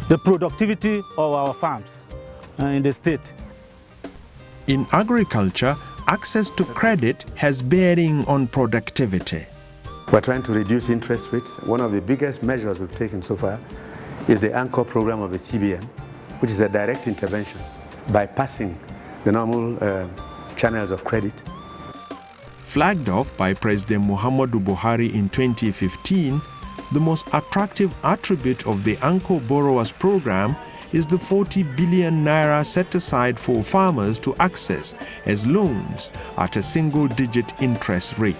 the productivity of our farms in the state. In agriculture, access to credit has bearing on productivity. We're trying to reduce interest rates. One of the biggest measures we've taken so far is the anchor program of the CBN, which is a direct intervention, bypassing the normal channels of credit. Flagged off by President Muhammadu Buhari in 2015, the most attractive attribute of the Anchor Borrowers Program is the 40 billion naira set aside for farmers to access as loans at a single-digit interest rate.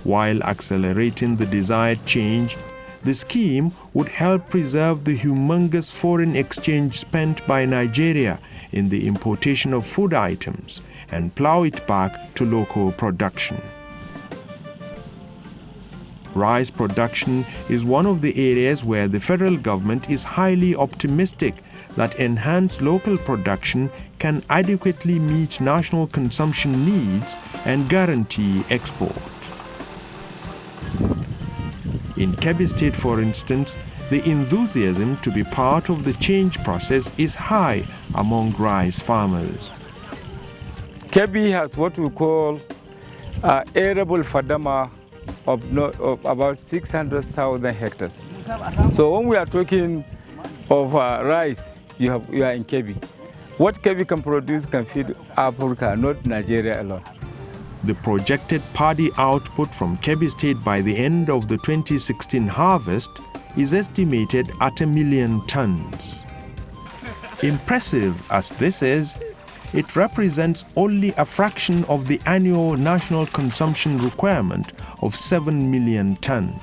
While accelerating the desired change, the scheme would help preserve the humongous foreign exchange spent by Nigeria in the importation of food items and plow it back to local production. Rice production is one of the areas where the federal government is highly optimistic that enhanced local production can adequately meet national consumption needs and guarantee export. In Kebbi State, for instance, the enthusiasm to be part of the change process is high among rice farmers. Kebbi has what we call arable fadama of about 600,000 hectares. So when we are talking of rice, you are in Kebbi. What Kebbi can produce can feed Africa, not Nigeria alone. The projected paddy output from Kebbi State by the end of the 2016 harvest is estimated at 1 million tons. Impressive as this is, it represents only a fraction of the annual national consumption requirement of 7 million tons.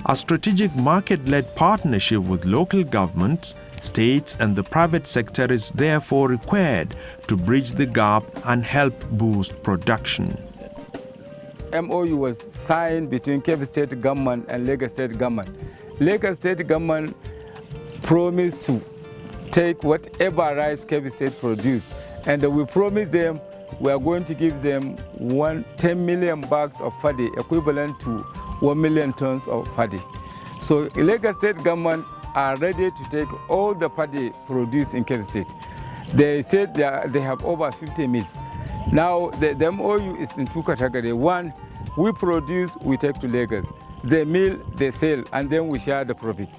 A strategic market-led partnership with local governments, states and the private sector is therefore required to bridge the gap and help boost production. MOU was signed between Kebbi State government and Lagos State government. Lagos State government promised to take whatever rice Kebbi State produce, and we promised them we are going to give them 10 million bags of paddy, equivalent to 1 million tons of paddy. So Lagos State government are ready to take all the paddy produced in Kebbi State. They said they have over 50 mills. Now the MOU is in two categories. One, we produce, we take to Lagos. They mill, they sell, and then we share the profit.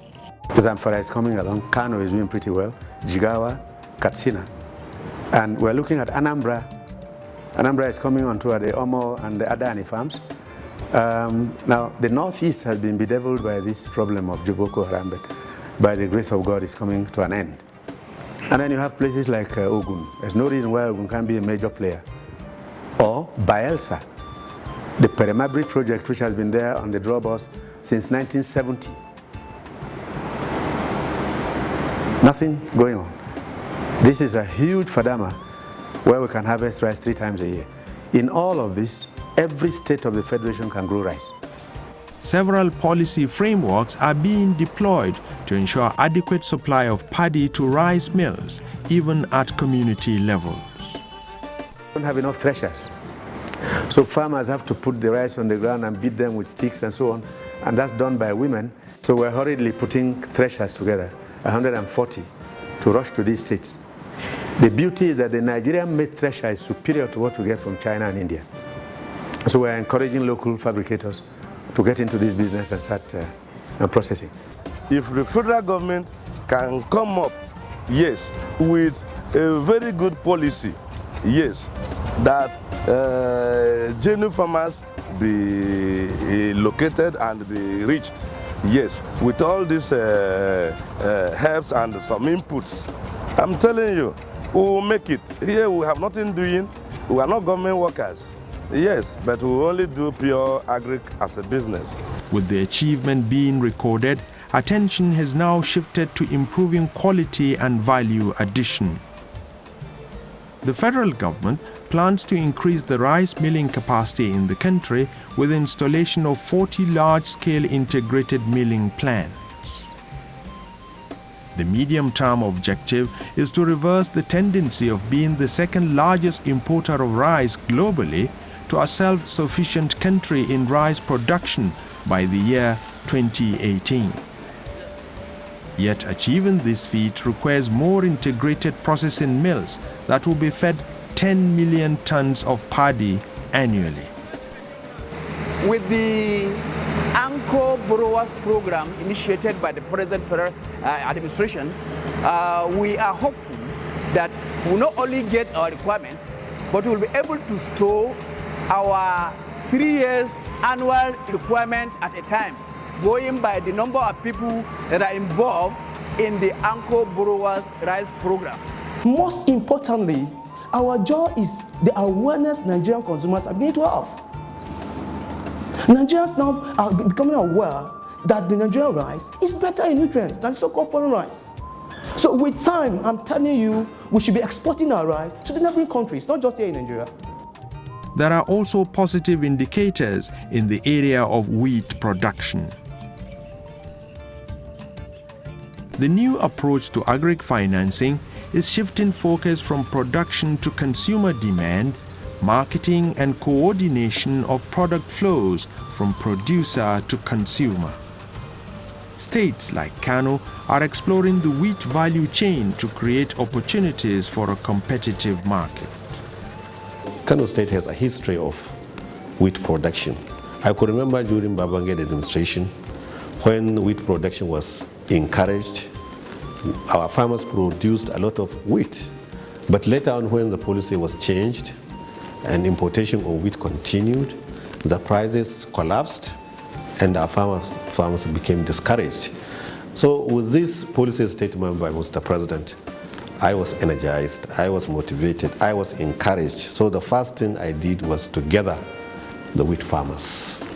Zamfara is coming along, Kano is doing pretty well, Jigawa, Katsina. And we're looking at Anambra. Anambra is coming onto the Omo and the Adani farms. Now, the Northeast has been bedeviled by this problem of Boko Haram, but by the grace of God, it's coming to an end. And then you have places like Ogun. There's no reason why Ogun can't be a major player. Or Bayelsa, the Peremabri project, which has been there on the drawbars since 1970. Nothing going on. This is a huge fadama where we can harvest rice 3 times a year. In all of this, every state of the Federation can grow rice. Several policy frameworks are being deployed to ensure adequate supply of paddy to rice mills, even at community levels. We don't have enough threshers. So farmers have to put the rice on the ground and beat them with sticks and so on, and that's done by women. So we're hurriedly putting threshers together, 140, to rush to these states. The beauty is that the Nigerian-made thresher is superior to what we get from China and India. So we're encouraging local fabricators to get into this business and start processing. If the federal government can come up, yes, with a very good policy, yes, that genuine farmers be located and be reached, yes, with all these helps and some inputs, I'm telling you, we will make it. Here we have nothing doing, we are not government workers. Yes, but we only do pure agric as a business. With the achievement being recorded, attention has now shifted to improving quality and value addition. The federal government plans to increase the rice milling capacity in the country with installation of 40 large-scale integrated milling plants. The medium-term objective is to reverse the tendency of being the second largest importer of rice globally to a self-sufficient country in rice production by the year 2018. Yet achieving this feat requires more integrated processing mills that will be fed 10 million tons of paddy annually. With the Anchor Borrowers Program initiated by the present federal administration, we are hopeful that we'll not only get our requirements, but we'll be able to store our 3 years annual requirement at a time, going by the number of people that are involved in the Anchor Borrowers Rice Program. Most importantly, our job is the awareness Nigerian consumers are beginning to have. Nigerians now are becoming aware that the Nigerian rice is better in nutrients than so-called foreign rice. So with time, I'm telling you, we should be exporting our rice to the neighboring countries, not just here in Nigeria. There are also positive indicators in the area of wheat production. The new approach to agric financing is shifting focus from production to consumer demand, marketing and coordination of product flows from producer to consumer. States like Kano are exploring the wheat value chain to create opportunities for a competitive market. Kano State has a history of wheat production. I could remember during Babangida administration when wheat production was encouraged, our farmers produced a lot of wheat. But later on when the policy was changed and importation of wheat continued, the prices collapsed and our farmers became discouraged. So with this policy statement by Mr. President, I was energized, I was motivated, I was encouraged. So the first thing I did was to gather the wheat farmers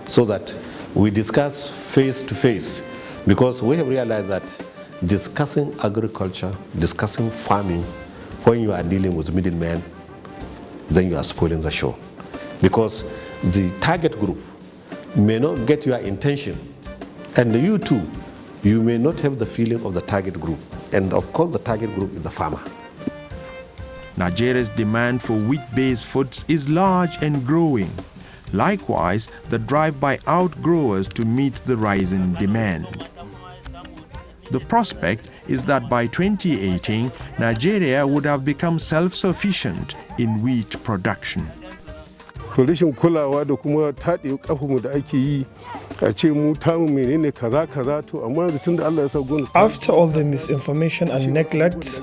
so that we discuss face to face, because we have realized that discussing agriculture, discussing farming, when you are dealing with middlemen, then you are spoiling the show. Because the target group may not get your intention, and you too, you may not have the feeling of the target group. And of course the target group is the farmer. Nigeria's demand for wheat-based foods is large and growing. Likewise, the drive by outgrowers to meet the rising demand. The prospect is that by 2018, Nigeria would have become self-sufficient in wheat production. Rashin kulawa da kuma taɗe ƙafinmu da ake yi a ce mu tamu menene kaza kaza to amma yanzu tunda Allah ya sa gwamnati. After all the misinformation and neglect,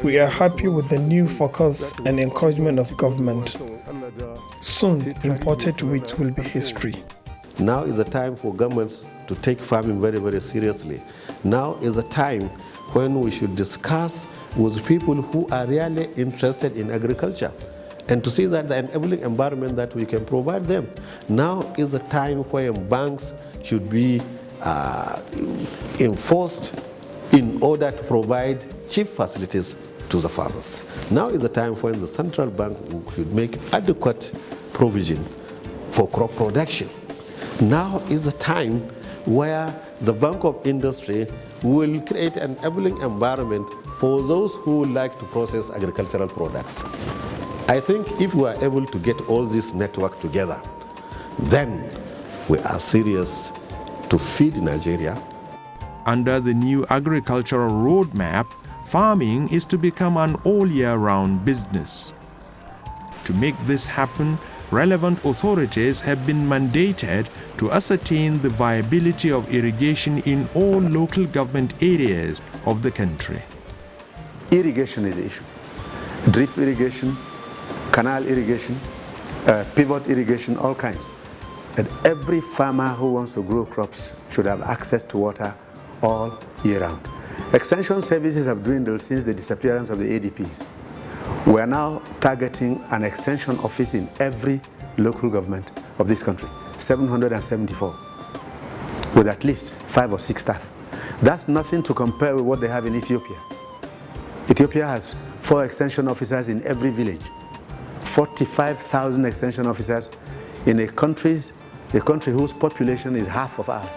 we are happy with the new focus and encouragement of government. Soon, imported wheat will be history. Now is the time for governments to take farming very, very seriously. Now is the time when we should discuss with people who are really interested in agriculture and to see that the enabling environment that we can provide them. Now is the time when banks should be enforced in order to provide cheap facilities to the farmers. Now is the time when the central bank should make adequate provision for crop production. Now is the time where the Bank of Industry will create an enabling environment for those who would like to process agricultural products. I think if we are able to get all this network together, then we are serious to feed Nigeria. Under the new agricultural roadmap, farming is to become an all-year-round business. To make this happen, relevant authorities have been mandated to ascertain the viability of irrigation in all local government areas of the country. Irrigation is the issue. Drip irrigation, canal irrigation, pivot irrigation, all kinds. And every farmer who wants to grow crops should have access to water all year round. Extension services have dwindled since the disappearance of the ADPs. We are now targeting an extension office in every local government of this country, 774, with at least 5 or 6 staff. That's nothing to compare with what they have in Ethiopia. Ethiopia has 4 extension officers in every village, 45,000 extension officers in a country whose population is half of ours.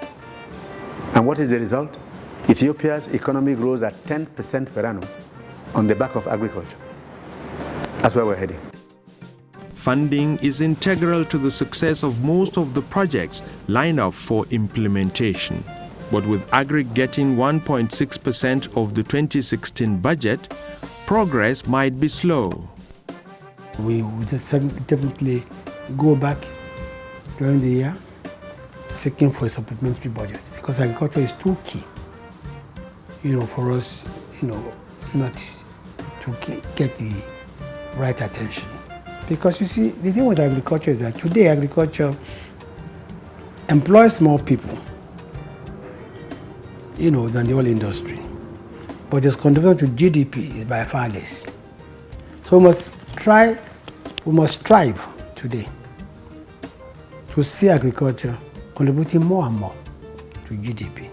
And what is the result? Ethiopia's economy grows at 10% per annum on the back of agriculture. That's where we're heading. Funding is integral to the success of most of the projects lined up for implementation. But with Agri getting 1.6% of the 2016 budget, progress might be slow. We will just definitely go back during the year seeking for a supplementary budget, because agriculture is too key, for us, not to get the right attention. Because you see, the thing with agriculture is that today agriculture employs more people, than the oil industry. But its contribution to GDP is by far less. So we must strive today to see agriculture contributing more and more to GDP.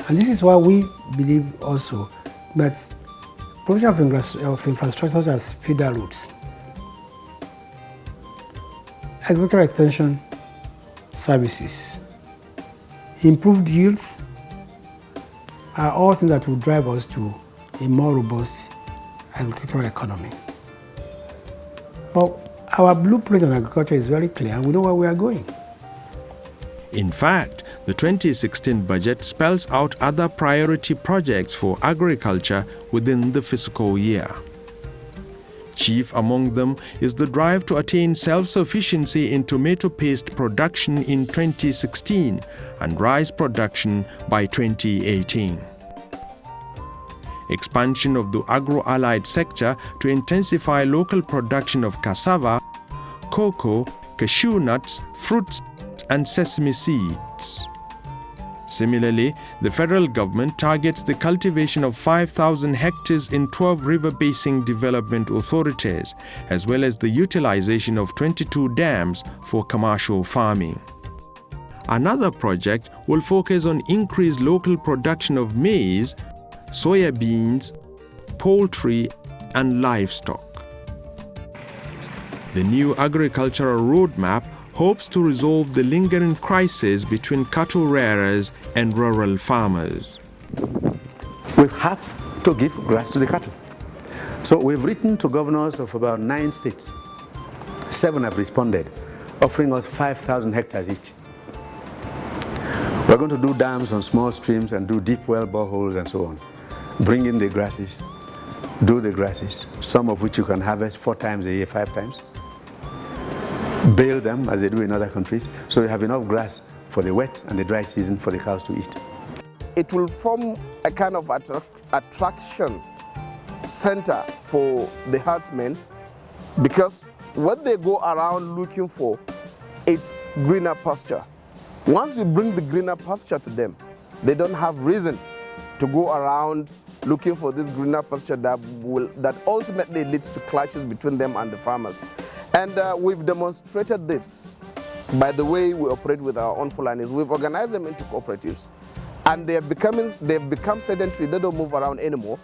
And this is why we believe also that provision of infrastructure such as feeder roads, agricultural extension services, improved yields are all things that will drive us to a more robust agricultural economy. But our blueprint on agriculture is very clear, and we know where we are going. In fact, the 2016 budget spells out other priority projects for agriculture within the fiscal year. Chief among them is the drive to attain self-sufficiency in tomato paste production in 2016 and rice production by 2018. Expansion of the agro-allied sector to intensify local production of cassava, cocoa, cashew nuts, fruits, and sesame seeds. Similarly, the federal government targets the cultivation of 5,000 hectares in 12 river basin development authorities, as well as the utilization of 22 dams for commercial farming. Another project will focus on increased local production of maize, soya beans, poultry, and livestock. The new agricultural roadmap hopes to resolve the lingering crisis between cattle rearers and rural farmers. We have to give grass to the cattle. So we've written to governors of about 9 states. 7 have responded, offering us 5,000 hectares each. We're going to do dams on small streams and do deep well boreholes and so on. Bring in the grasses, do the grasses, some of which you can harvest 4 times a year, 5 times. Bale them as they do in other countries, so you have enough grass for the wet and the dry season for the cows to eat. It will form a kind of attraction center for the herdsmen, because what they go around looking for, it's greener pasture. Once you bring the greener pasture to them, they don't have reason to go around looking for this greener pasture that ultimately leads to clashes between them and the farmers. And we've demonstrated this by the way we operate with our own Fulanis. We've organized them into cooperatives, and they've become sedentary. They don't move around anymore.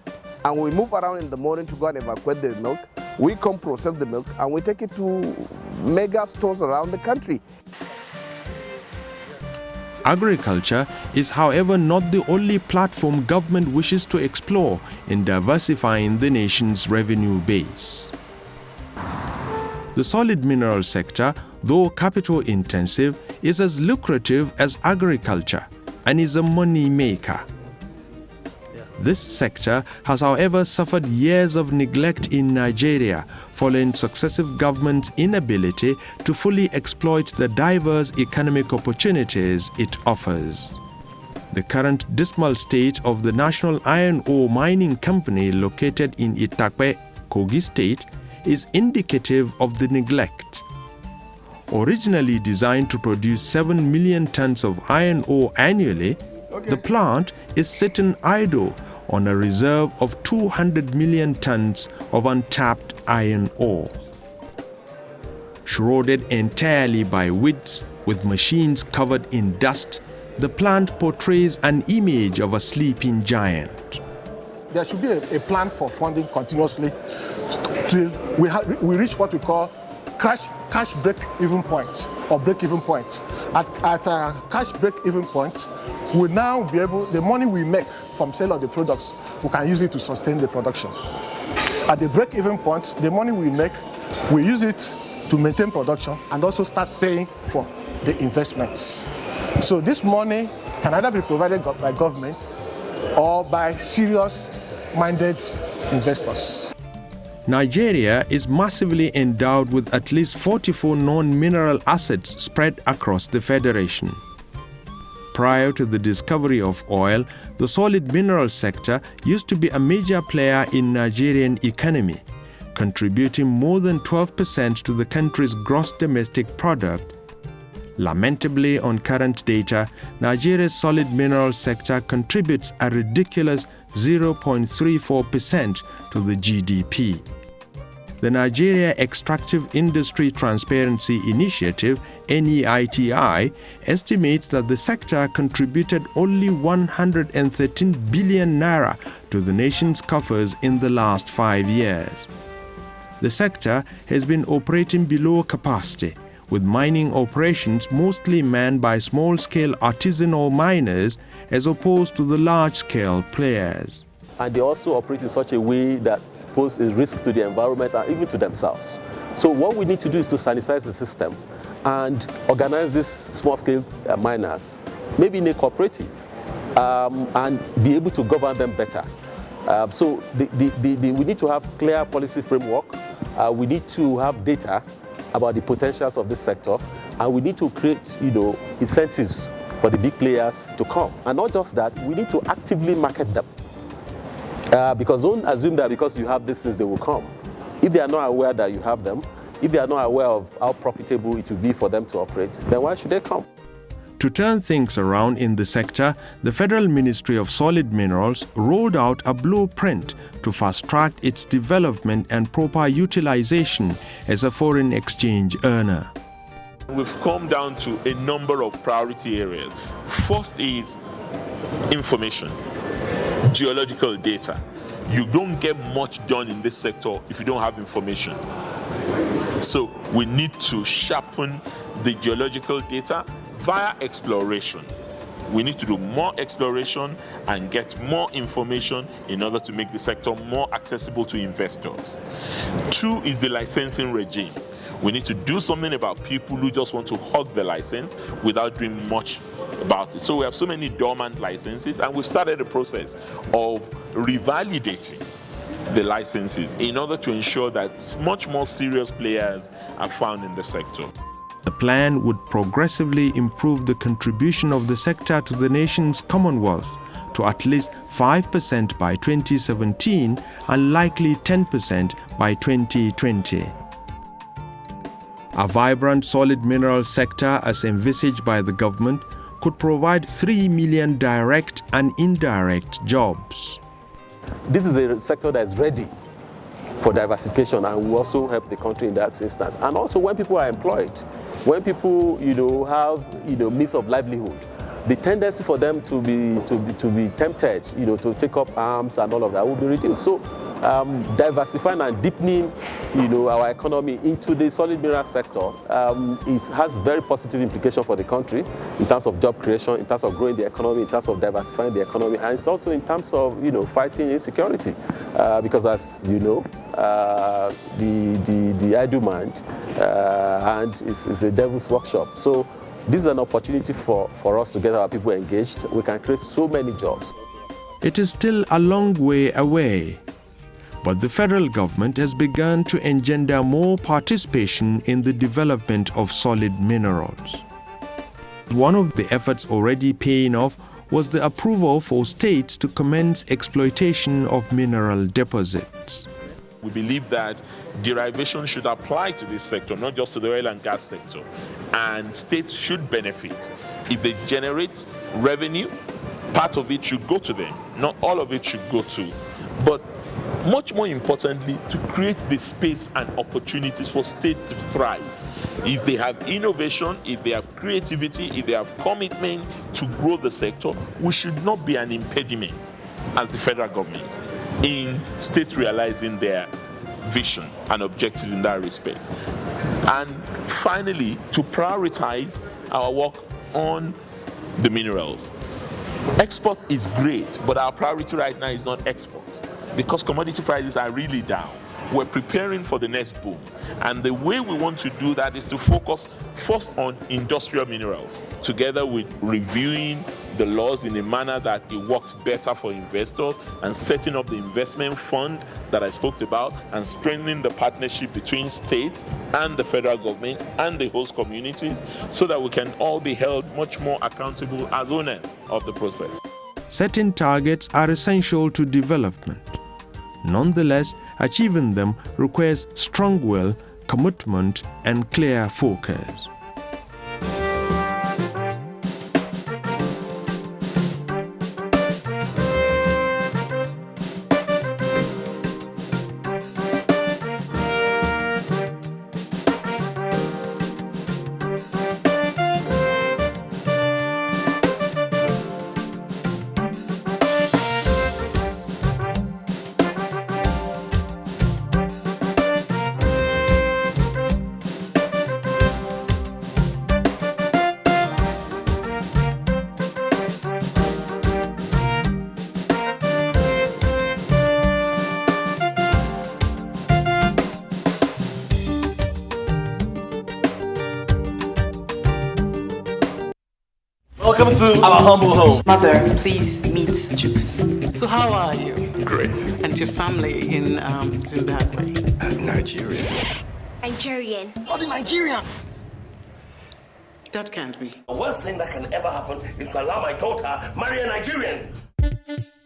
And we move around in the morning to go and evacuate the milk. We come process the milk and we take it to mega stores around the country. Agriculture is, however, not the only platform government wishes to explore in diversifying the nation's revenue base. The solid mineral sector, though capital intensive, is as lucrative as agriculture and is a money maker. This sector has, however, suffered years of neglect in Nigeria following successive governments' inability to fully exploit the diverse economic opportunities it offers. The current dismal state of the National Iron Ore Mining Company located in Itakpe, Kogi State, is indicative of the neglect. Originally designed to produce 7 million tons of iron ore annually, the plant is sitting idle on a reserve of 200 million tons of untapped iron ore. Shrouded entirely by weeds with machines covered in dust, the plant portrays an image of a sleeping giant. There should be a plan for funding continuously till we reach what we call cash break-even point or break-even point. At a cash break-even point, we'll now be able, the money we make from sale of the products, we can use it to sustain the production. At the break-even point, the money we make, we use it to maintain production and also start paying for the investments. So this money can either be provided by government or by serious-minded investors. Nigeria is massively endowed with at least 44 non-mineral assets spread across the federation. Prior to the discovery of oil, the solid mineral sector used to be a major player in Nigerian economy, contributing more than 12% to the country's gross domestic product. Lamentably, on current data, Nigeria's solid mineral sector contributes a ridiculous 0.34% to the GDP. The Nigeria Extractive Industry Transparency Initiative, NEITI, estimates that the sector contributed only 113 billion naira to the nation's coffers in the last 5 years. The sector has been operating below capacity, with mining operations mostly manned by small-scale artisanal miners as opposed to the large-scale players. And they also operate in such a way that poses risk to the environment and even to themselves. So what we need to do is to sanitize the system and organize these small-scale miners, maybe in a cooperative, and be able to govern them better. So we need to have clear policy framework. We need to have data about the potentials of this sector, and we need to create, incentives for the big players to come. And not just that, we need to actively market them. Because don't assume that because you have these things, they will come. If they are not aware that you have them, if they are not aware of how profitable it will be for them to operate, then why should they come? To turn things around in the sector, the Federal Ministry of Solid Minerals rolled out a blueprint to fast-track its development and proper utilization as a foreign exchange earner. We've come down to a number of priority areas. First is information, geological data. You don't get much done in this sector if you don't have information. So we need to sharpen the geological data via exploration. We need to do more exploration and get more information in order to make the sector more accessible to investors. Two is the licensing regime. We need to do something about people who just want to hog the license without doing much about it. So we have so many dormant licenses, and we've started a process of revalidating the licenses in order to ensure that much more serious players are found in the sector. The plan would progressively improve the contribution of the sector to the nation's commonwealth to at least 5% by 2017 and likely 10% by 2020. A vibrant solid mineral sector as envisaged by the government could provide 3 million direct and indirect jobs. This is a sector that is ready for diversification and will also help the country in that instance. And also when people are employed, when people have means of livelihood, the tendency for them to be tempted to take up arms and all of that will be reduced. So diversifying and deepening our economy into the solid mineral sector has very positive implications for the country in terms of job creation, in terms of growing the economy, in terms of diversifying the economy, and it's also in terms of fighting insecurity because, as you know, the idle mind and is a devil's workshop. So this is an opportunity for us to get our people engaged. We can create so many jobs. It is still a long way away, but the federal government has begun to engender more participation in the development of solid minerals. One of the efforts already paying off was the approval for states to commence exploitation of mineral deposits. We believe that derivation should apply to this sector, not just to the oil and gas sector. And states should benefit. If they generate revenue, part of it should go to them. Not all of it should go to. But much more importantly, to create the space and opportunities for states to thrive. If they have innovation, if they have creativity, if they have commitment to grow the sector, we should not be an impediment as the federal government in states realizing their vision and objective in that respect. And finally, to prioritize our work on the minerals. Export is great, but our priority right now is not export. because commodity prices are really down. We're preparing for the next boom. And the way we want to do that is to focus first on industrial minerals, together with reviewing the laws in a manner that it works better for investors, and setting up the investment fund that I spoke about, and strengthening the partnership between states and the federal government and the host communities, so that we can all be held much more accountable as owners of the process. Setting targets are essential to development. Nonetheless, achieving them requires strong will, commitment, and clear focus. Welcome to our humble home. Mother, please meet Juice. So how are you? Great. And your family in Zimbabwe? Nigerian. Nigerian. Oh, the Nigerian. That can't be. The worst thing that can ever happen is to allow my daughter marry a Nigerian.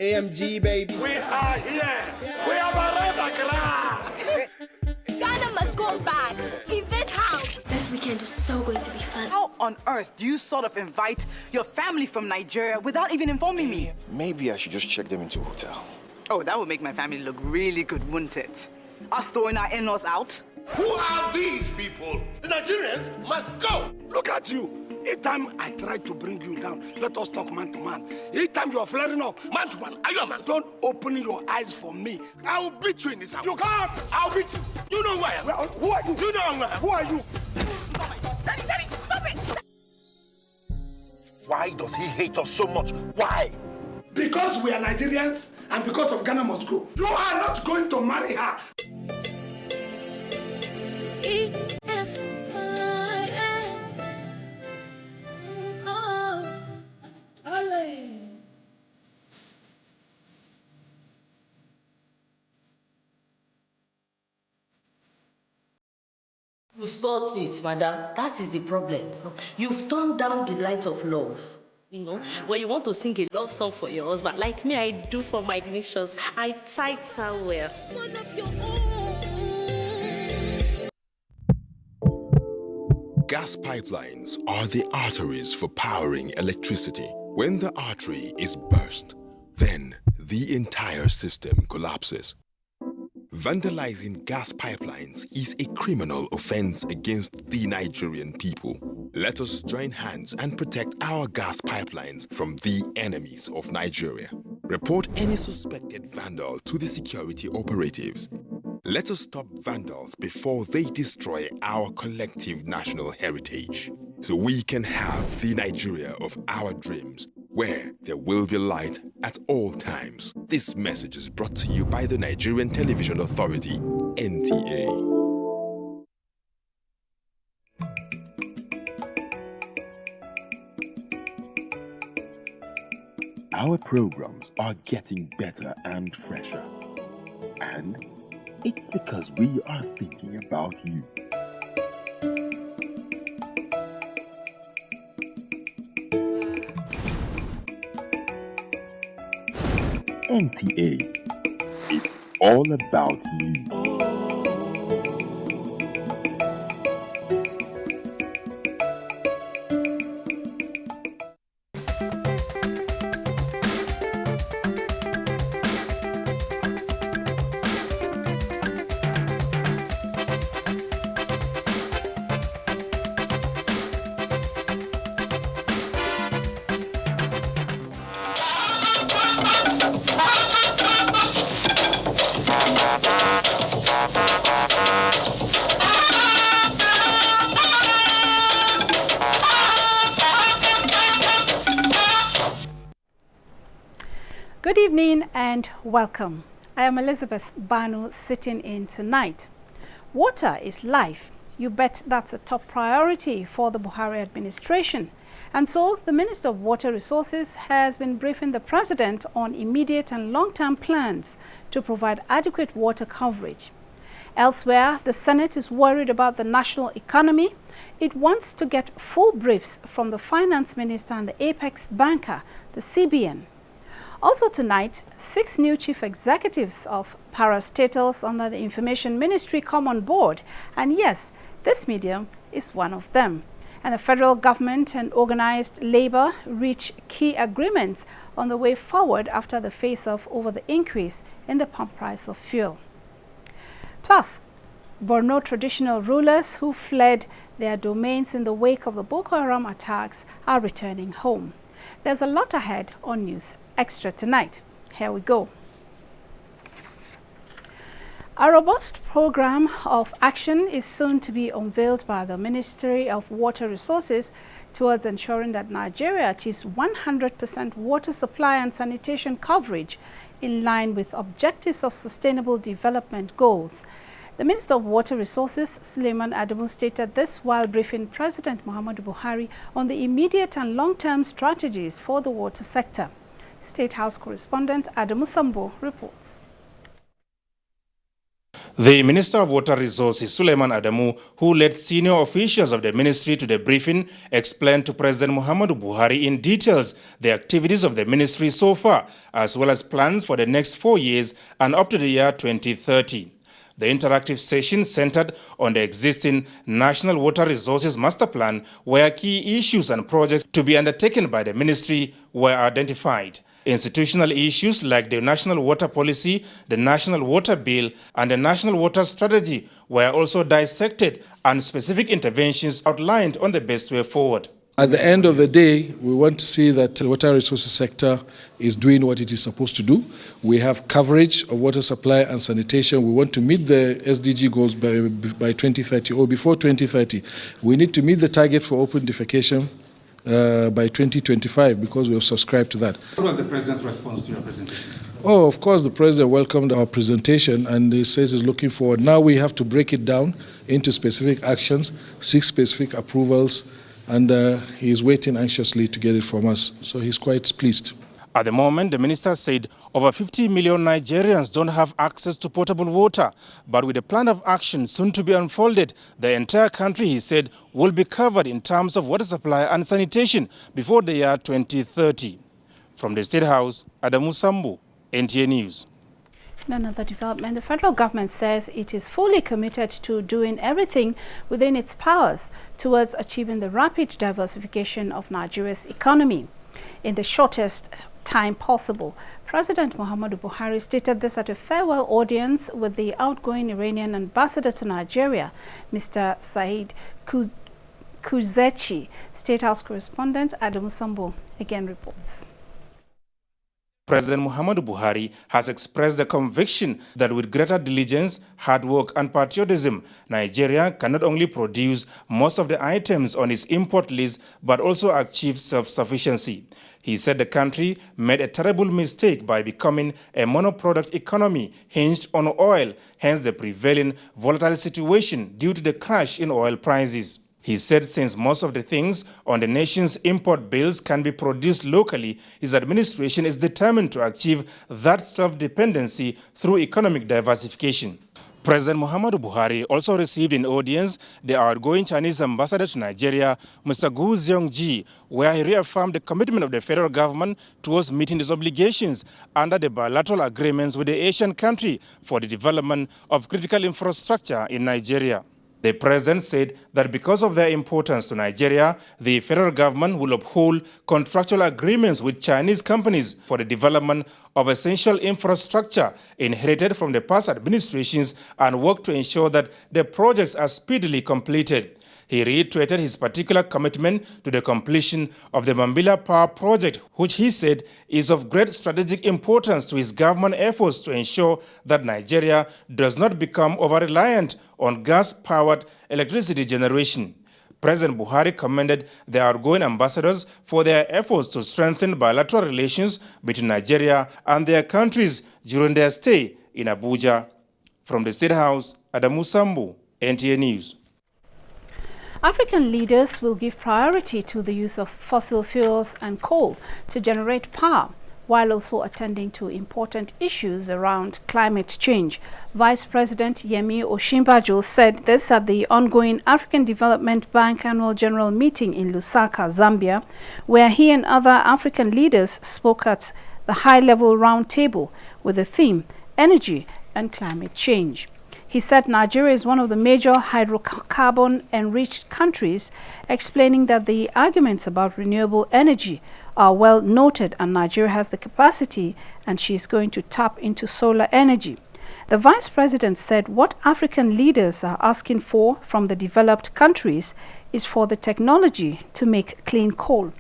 AMG, baby. We are here. We have arrived at Accra. Ghana must go back in this house. This weekend is so going to be fun. How on earth do you sort of invite your family from Nigeria without even informing me? Maybe I should just check them into a hotel. Oh, that would make my family look really good, wouldn't it? Us throwing our in-laws out? Who are these people? The Nigerians must go. Look at you. Each time I try to bring you down, let us talk man to man. Each time you're flaring up, man to man, are you a man? Don't open your eyes for me. I will beat you in this house. You can't. I'll beat you. You know who I am. Who are you? You know who I am. Who are you? Daddy, stop it! Why does he hate us so much? Why? Because we are Nigerians and because of Ghana must go. You are not going to marry her. You spoiled it, madam. That is the problem. You've turned down the light of love. You know, when you want to sing a love song for your husband, like me, I do for my nations, I tight her well. Gas pipelines are the arteries for powering electricity. When the artery is burst, then the entire system collapses. Vandalizing gas pipelines is a criminal offense against the Nigerian people. Let us join hands and protect our gas pipelines from the enemies of Nigeria. Report any suspected vandal to the security operatives. Let us stop vandals before they destroy our collective national heritage, so we can have the Nigeria of our dreams, where there will be light at all times. This message is brought to you by the Nigerian Television Authority, NTA. Our programs are getting better and fresher. And it's because we are thinking about you. NTA, it's all about you. Good evening and welcome. I am Elizabeth Banu sitting in tonight. Water is life. You bet that's a top priority for the Buhari administration. And so the Minister of Water Resources has been briefing the President on immediate and long-term plans to provide adequate water coverage. Elsewhere, the Senate is worried about the national economy. It wants to get full briefs from the Finance Minister and the apex banker, the CBN. Also tonight, 6 new chief executives of parastatals under the Information Ministry come on board. And yes, this medium is one of them. And the federal government and organized labor reach key agreements on the way forward after the face-off over the increase in the pump price of fuel. Plus, Borno traditional rulers who fled their domains in the wake of the Boko Haram attacks are returning home. There's a lot ahead on News Extra tonight. Here we go. A robust program of action is soon to be unveiled by the Ministry of Water Resources towards ensuring that Nigeria achieves 100% water supply and sanitation coverage in line with objectives of Sustainable Development Goals. The Minister of Water Resources, Suleiman Adamu, stated this while briefing President Muhammadu Buhari on the immediate and long-term strategies for the water sector. State House correspondent Adamu Sambo reports. The Minister of Water Resources, Suleiman Adamu, who led senior officials of the ministry to the briefing, explained to President Muhammadu Buhari in details the activities of the ministry so far, as well as plans for the next 4 years and up to the year 2030. The interactive session centered on the existing National Water Resources Master Plan, where key issues and projects to be undertaken by the ministry were identified. Institutional issues like the National Water Policy, the National Water Bill, and the National Water Strategy were also dissected and specific interventions outlined on the best way forward. At the end of the day, we want to see that the water resources sector is doing what it is supposed to do. We have coverage of water supply and sanitation. We want to meet the SDG goals by 2030 or before 2030. We need to meet the target for open defecation by 2025 because we have subscribed to that. What was the President's response to your presentation? Oh, of course, the President welcomed our presentation and he says he's looking forward. Now we have to break it down into specific actions, 6 specific approvals, and he's waiting anxiously to get it from us. So he's quite pleased. At the moment, the minister said over 50 million Nigerians don't have access to potable water. But with a plan of action soon to be unfolded, the entire country, he said, will be covered in terms of water supply and sanitation before the year 2030. From the State House, Adamu Sambo, NTA News. In another development, the federal government says it is fully committed to doing everything within its powers towards achieving the rapid diversification of Nigeria's economy in the shortest time possible. President Muhammadu Buhari stated this at a farewell audience with the outgoing Iranian ambassador to Nigeria, Mr. Saeed Kuzechi. State House correspondent Adamu Sambo again reports. President Muhammadu Buhari has expressed the conviction that with greater diligence, hard work and patriotism, Nigeria can not only produce most of the items on its import list, but also achieve self-sufficiency. He said the country made a terrible mistake by becoming a monoproduct economy hinged on oil, hence the prevailing volatile situation due to the crash in oil prices. He said since most of the things on the nation's import bills can be produced locally, his administration is determined to achieve that self-dependency through economic diversification. President Muhammadu Buhari also received in audience the outgoing Chinese ambassador to Nigeria, Mr. Gu Zhongji, where he reaffirmed the commitment of the federal government towards meeting its obligations under the bilateral agreements with the Asian country for the development of critical infrastructure in Nigeria. The president said that because of their importance to Nigeria, the federal government will uphold contractual agreements with Chinese companies for the development of essential infrastructure inherited from the past administrations and work to ensure that the projects are speedily completed. He reiterated his particular commitment to the completion of the Mambila Power Project, which he said is of great strategic importance to his government efforts to ensure that Nigeria does not become over-reliant on gas-powered electricity generation. President Buhari commended the outgoing ambassadors for their efforts to strengthen bilateral relations between Nigeria and their countries during their stay in Abuja. From the State House, Adamu Sambu, NTA News. African leaders will give priority to the use of fossil fuels and coal to generate power, while also attending to important issues around climate change. Vice President Yemi Osinbajo said this at the ongoing African Development Bank Annual General Meeting in Lusaka, Zambia, where he and other African leaders spoke at the high-level roundtable with the theme, Energy and Climate Change. He said Nigeria is one of the major hydrocarbon-enriched countries, explaining that the arguments about renewable energy are well noted and Nigeria has the capacity and she is going to tap into solar energy. The Vice President said what African leaders are asking for from the developed countries is for the technology to make clean coal.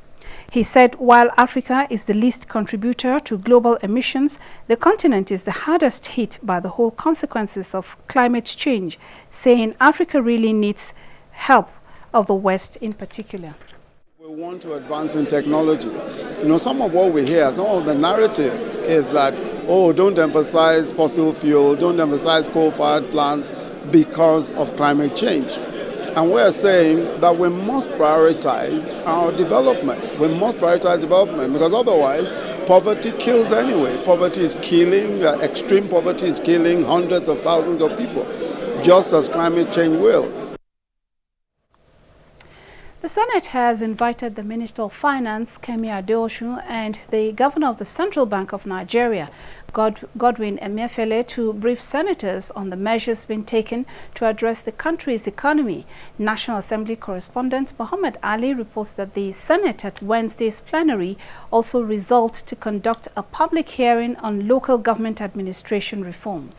He said while Africa is the least contributor to global emissions, the continent is the hardest hit by the whole consequences of climate change, saying Africa really needs help of the West in particular. We want to advance in technology. Some of what we hear, some of the narrative is that, oh, don't emphasize fossil fuel, don't emphasize coal-fired plants because of climate change. And we're saying that we must prioritize our development. We must prioritize development because otherwise poverty kills anyway. Poverty is killing, extreme poverty is killing hundreds of thousands of people, just as climate change will. The Senate has invited the Minister of Finance, Kemi Adeosun, and the Governor of the Central Bank of Nigeria, Godwin Emefiele, to brief senators on the measures being taken to address the country's economy. National Assembly correspondent Muhammad Ali reports that the Senate at Wednesday's plenary also resolved to conduct a public hearing on local government administration reforms.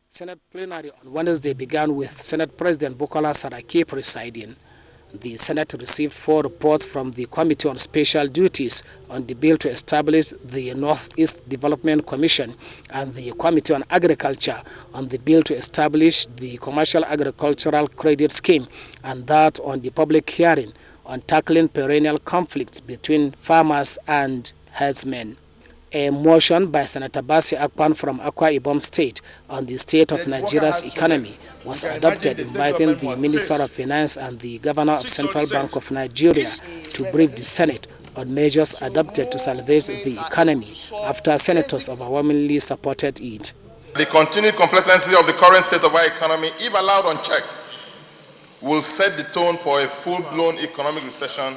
Senate plenary on Wednesday began with Senate President Bukola Saraki presiding. The Senate received 4 reports from the Committee on Special Duties on the bill to establish the Northeast Development Commission and the Committee on Agriculture on the bill to establish the Commercial Agricultural Credit Scheme, and that on the public hearing on tackling perennial conflicts between farmers and herdsmen. A motion by Senator Basi Akpan from Akwa Ibom State on the state of Nigeria's economy was adopted, inviting the Minister of Finance and the Governor of Central Bank of Nigeria to brief the Senate on measures adopted to salvage the economy after senators overwhelmingly supported it. The continued complexity of the current state of our economy, if allowed unchecked, will set the tone for a full-blown economic recession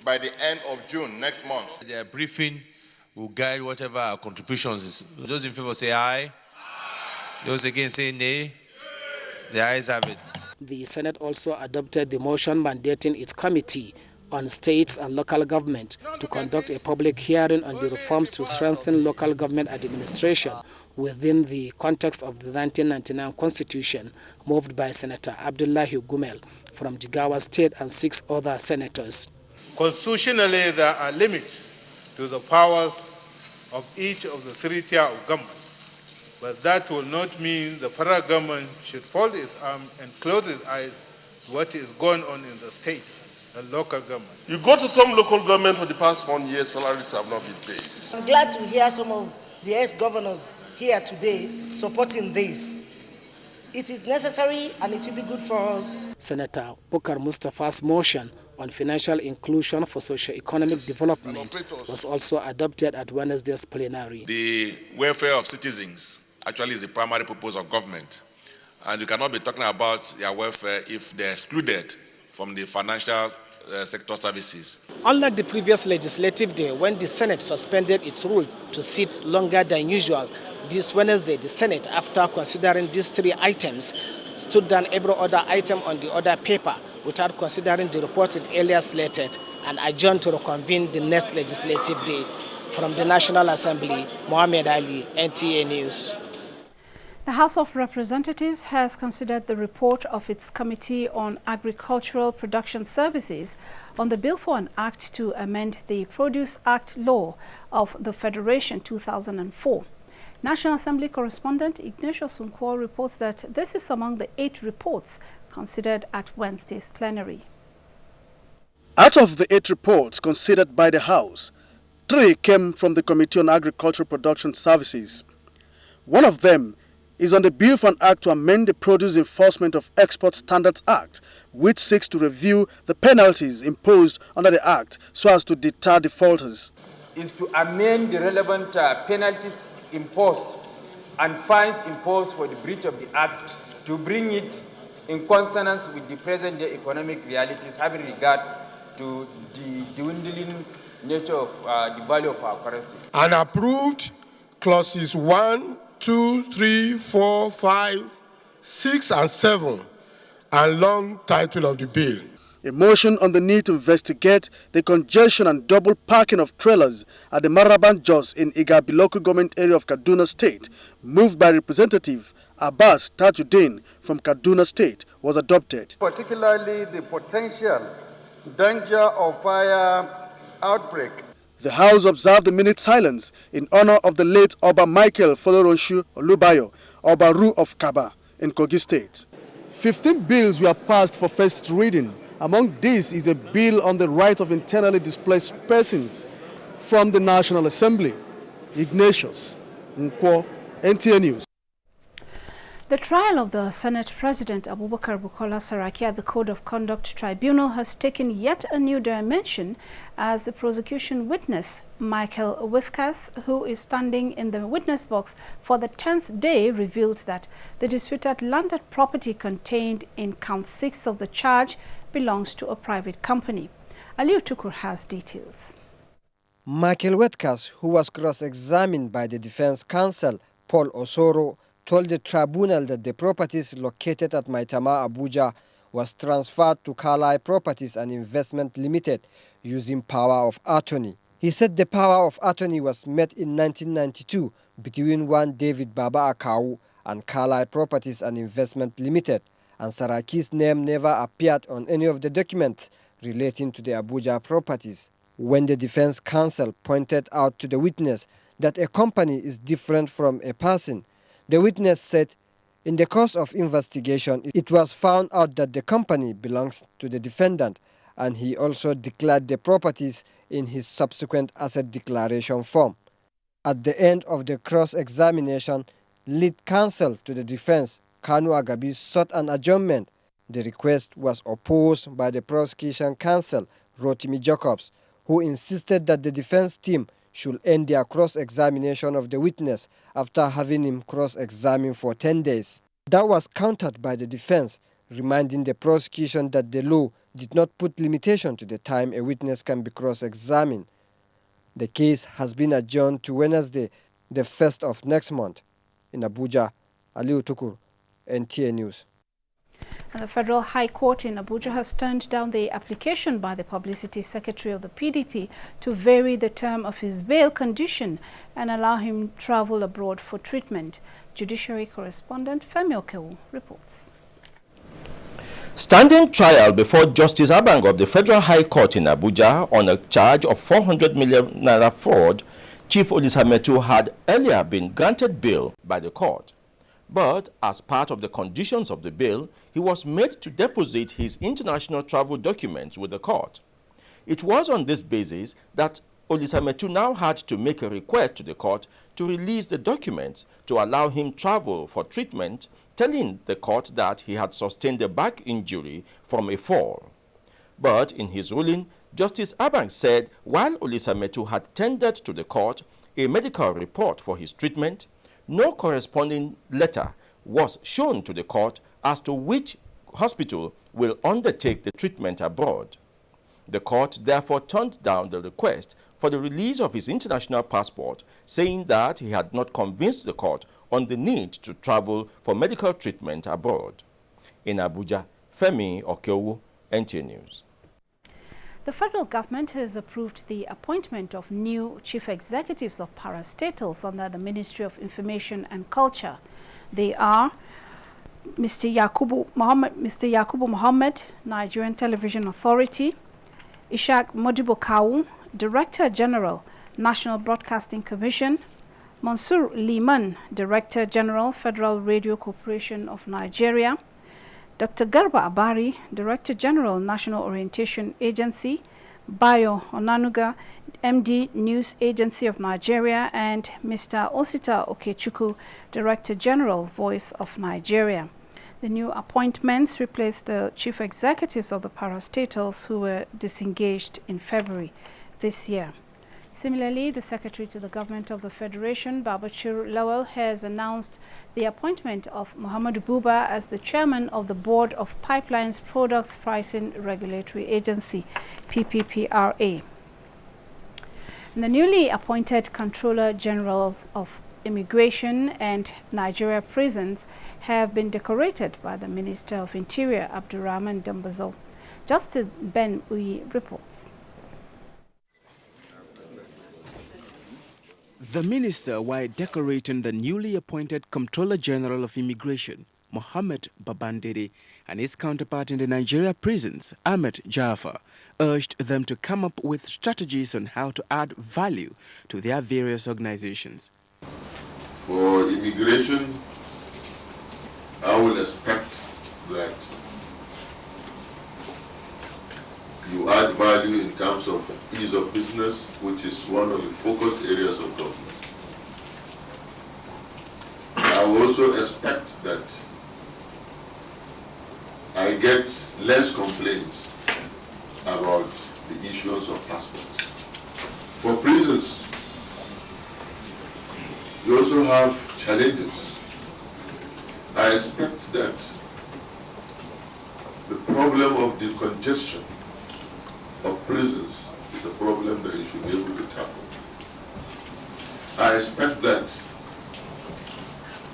by the end of June next month. The briefing will guide whatever our contributions is. Those in favor say aye. Those against say nay. The ayes have it. The Senate also adopted the motion mandating its committee on states and local government to conduct a public hearing on the reforms to strengthen local government administration within the context of the 1999 Constitution, moved by Senator Abdullahi Gumel from Jigawa State and 6 other senators. Constitutionally, there are limits to the powers of each of the 3 tiers of government. But that will not mean the federal government should fold its arms and close its eyes to what is going on in the state and local government. You go to some local government for the past 1 year, salaries have not been paid. I'm glad to hear some of the ex-governors here today supporting this. It is necessary and it will be good for us. Senator Bukar Mustafa's motion on financial inclusion for socio-economic development was also adopted at Wednesday's plenary. The welfare of citizens actually is the primary purpose of government, and you cannot be talking about their welfare if they're excluded from the financial sector services. Unlike the previous legislative day when the Senate suspended its rule to sit longer than usual, this Wednesday the Senate, after considering these 3 items, stood down every other item on the other paper without considering the report it earlier slated and adjourned to reconvene the next legislative day. From the National Assembly, Mohammed Ali, NTA News. The House of Representatives has considered the report of its Committee on Agricultural Production Services on the bill for an act to amend the Produce Act law of the Federation 2004. National Assembly correspondent Ignatius Sunkwo reports that this is among the 8 reports considered at Wednesday's plenary. Out of the 8 reports considered by the House, 3 came from the Committee on Agricultural Production Services. One of them is on the bill for an act to amend the Produce Enforcement of Export Standards Act, which seeks to review the penalties imposed under the act so as to deter defaulters. Is to amend the relevant penalties imposed and fines imposed for the breach of the act to bring it in consonance with the present-day economic realities, having regard to the dwindling nature of the value of our currency. And approved clauses 1, 2, 3, 4, 5, 6, and 7, and long title of the bill. A motion on the need to investigate the congestion and double parking of trailers at the Maraban Jos in Igabi local government area of Kaduna State, moved by Representative Abbas Tajuddin from Kaduna State, was adopted. Particularly the potential danger of fire outbreak. The House observed a minute silence in honor of the late Oba Michael Foloronshu Olubayo, Oba Ru of Kaba in Kogi State. 15 bills were passed for first reading. Among these is a bill on the right of internally displaced persons from the National Assembly. Ignatius Nkwo, NTA News. The trial of the Senate President Abubakar Bukola Saraki at the Code of Conduct Tribunal has taken yet a new dimension as the prosecution witness, Michael Wifkas, who is standing in the witness box for the 10th day, revealed that the disputed landed property contained in count 6 of the charge belongs to a private company. Aliu Tukur has details. Michael Wifkas, who was cross-examined by the defense counsel, Paul Osoro, told the tribunal that the properties located at Maitama, Abuja, was transferred to Carlyle Properties and Investment Limited using power of attorney. He said the power of attorney was met in 1992 between one David Baba Akau and Carlyle Properties and Investment Limited, and Saraki's name never appeared on any of the documents relating to the Abuja properties. When the defense counsel pointed out to the witness that a company is different from a person, the witness said, in the course of investigation, it was found out that the company belongs to the defendant, and he also declared the properties in his subsequent asset declaration form. At the end of the cross-examination, lead counsel to the defense, Kanu Agabi, sought an adjournment. The request was opposed by the prosecution counsel, Rotimi Jacobs, who insisted that the defense team should end their cross-examination of the witness after having him cross-examined for 10 days. That was countered by the defense, reminding the prosecution that the law did not put limitation to the time a witness can be cross-examined. The case has been adjourned to Wednesday, the 1st of next month. In Abuja, Aliu Tukur, NTA News. And the Federal High Court in Abuja has turned down the application by the Publicity Secretary of the PDP to vary the term of his bail condition and allow him travel abroad for treatment. Judiciary correspondent Femi Okewu reports. Standing trial before Justice Abang of the Federal High Court in Abuja on a charge of 400 million naira fraud, Chief Olisametu had earlier been granted bail by the court. But as part of the conditions of the bail, he was made to deposit his international travel documents with the court. It was on this basis that Olisametu now had to make a request to the court to release the documents to allow him travel for treatment, telling the court that he had sustained a back injury from a fall. But in his ruling, Justice Abang said while Olisametu had tendered to the court a medical report for his treatment, no corresponding letter was shown to the court as to which hospital will undertake the treatment abroad. The court therefore turned down the request for the release of his international passport, saying that he had not convinced the court on the need to travel for medical treatment abroad. In Abuja, Femi Okewu, NTA News. The federal government has approved the appointment of new chief executives of parastatals under the Ministry of Information and Culture. They are Mr. Yakubu Mohammed, Nigerian Television Authority; Ishaq Modibo Kawu, Director General, National Broadcasting Commission; Mansur Liman, Director General, Federal Radio Corporation of Nigeria; Dr. Garba Abari, Director General, National Orientation Agency; Bayo Onanuga, MD News Agency of Nigeria, and Mr. Osita Okechukwu, Director General, Voice of Nigeria. The new appointments replace the chief executives of the parastatals who were disengaged in February this year. Similarly, the Secretary to the Government of the Federation, Babachir Lawal, has announced the appointment of Muhammadu Buba as the Chairman of the Board of Pipelines Products Pricing Regulatory Agency, PPPRA. And the newly appointed Controller General of Immigration and Nigeria Prisons have been decorated by the Minister of Interior, Abdurrahman Dambazo. Justice Ben Uyi reports. The minister, while decorating the newly appointed Comptroller General of Immigration, Mohammed Babandede, and his counterpart in the Nigeria prisons, Ahmed Jafar, urged them to come up with strategies on how to add value to their various organizations. For immigration, I will expect that you add value in terms of ease of business, which is one of the focus areas of government. I will also expect that I get less complaints about the issuance of passports. For prisons, you also have challenges. I expect that the problem of decongestion of prisons is a problem that you should be able to tackle. I expect that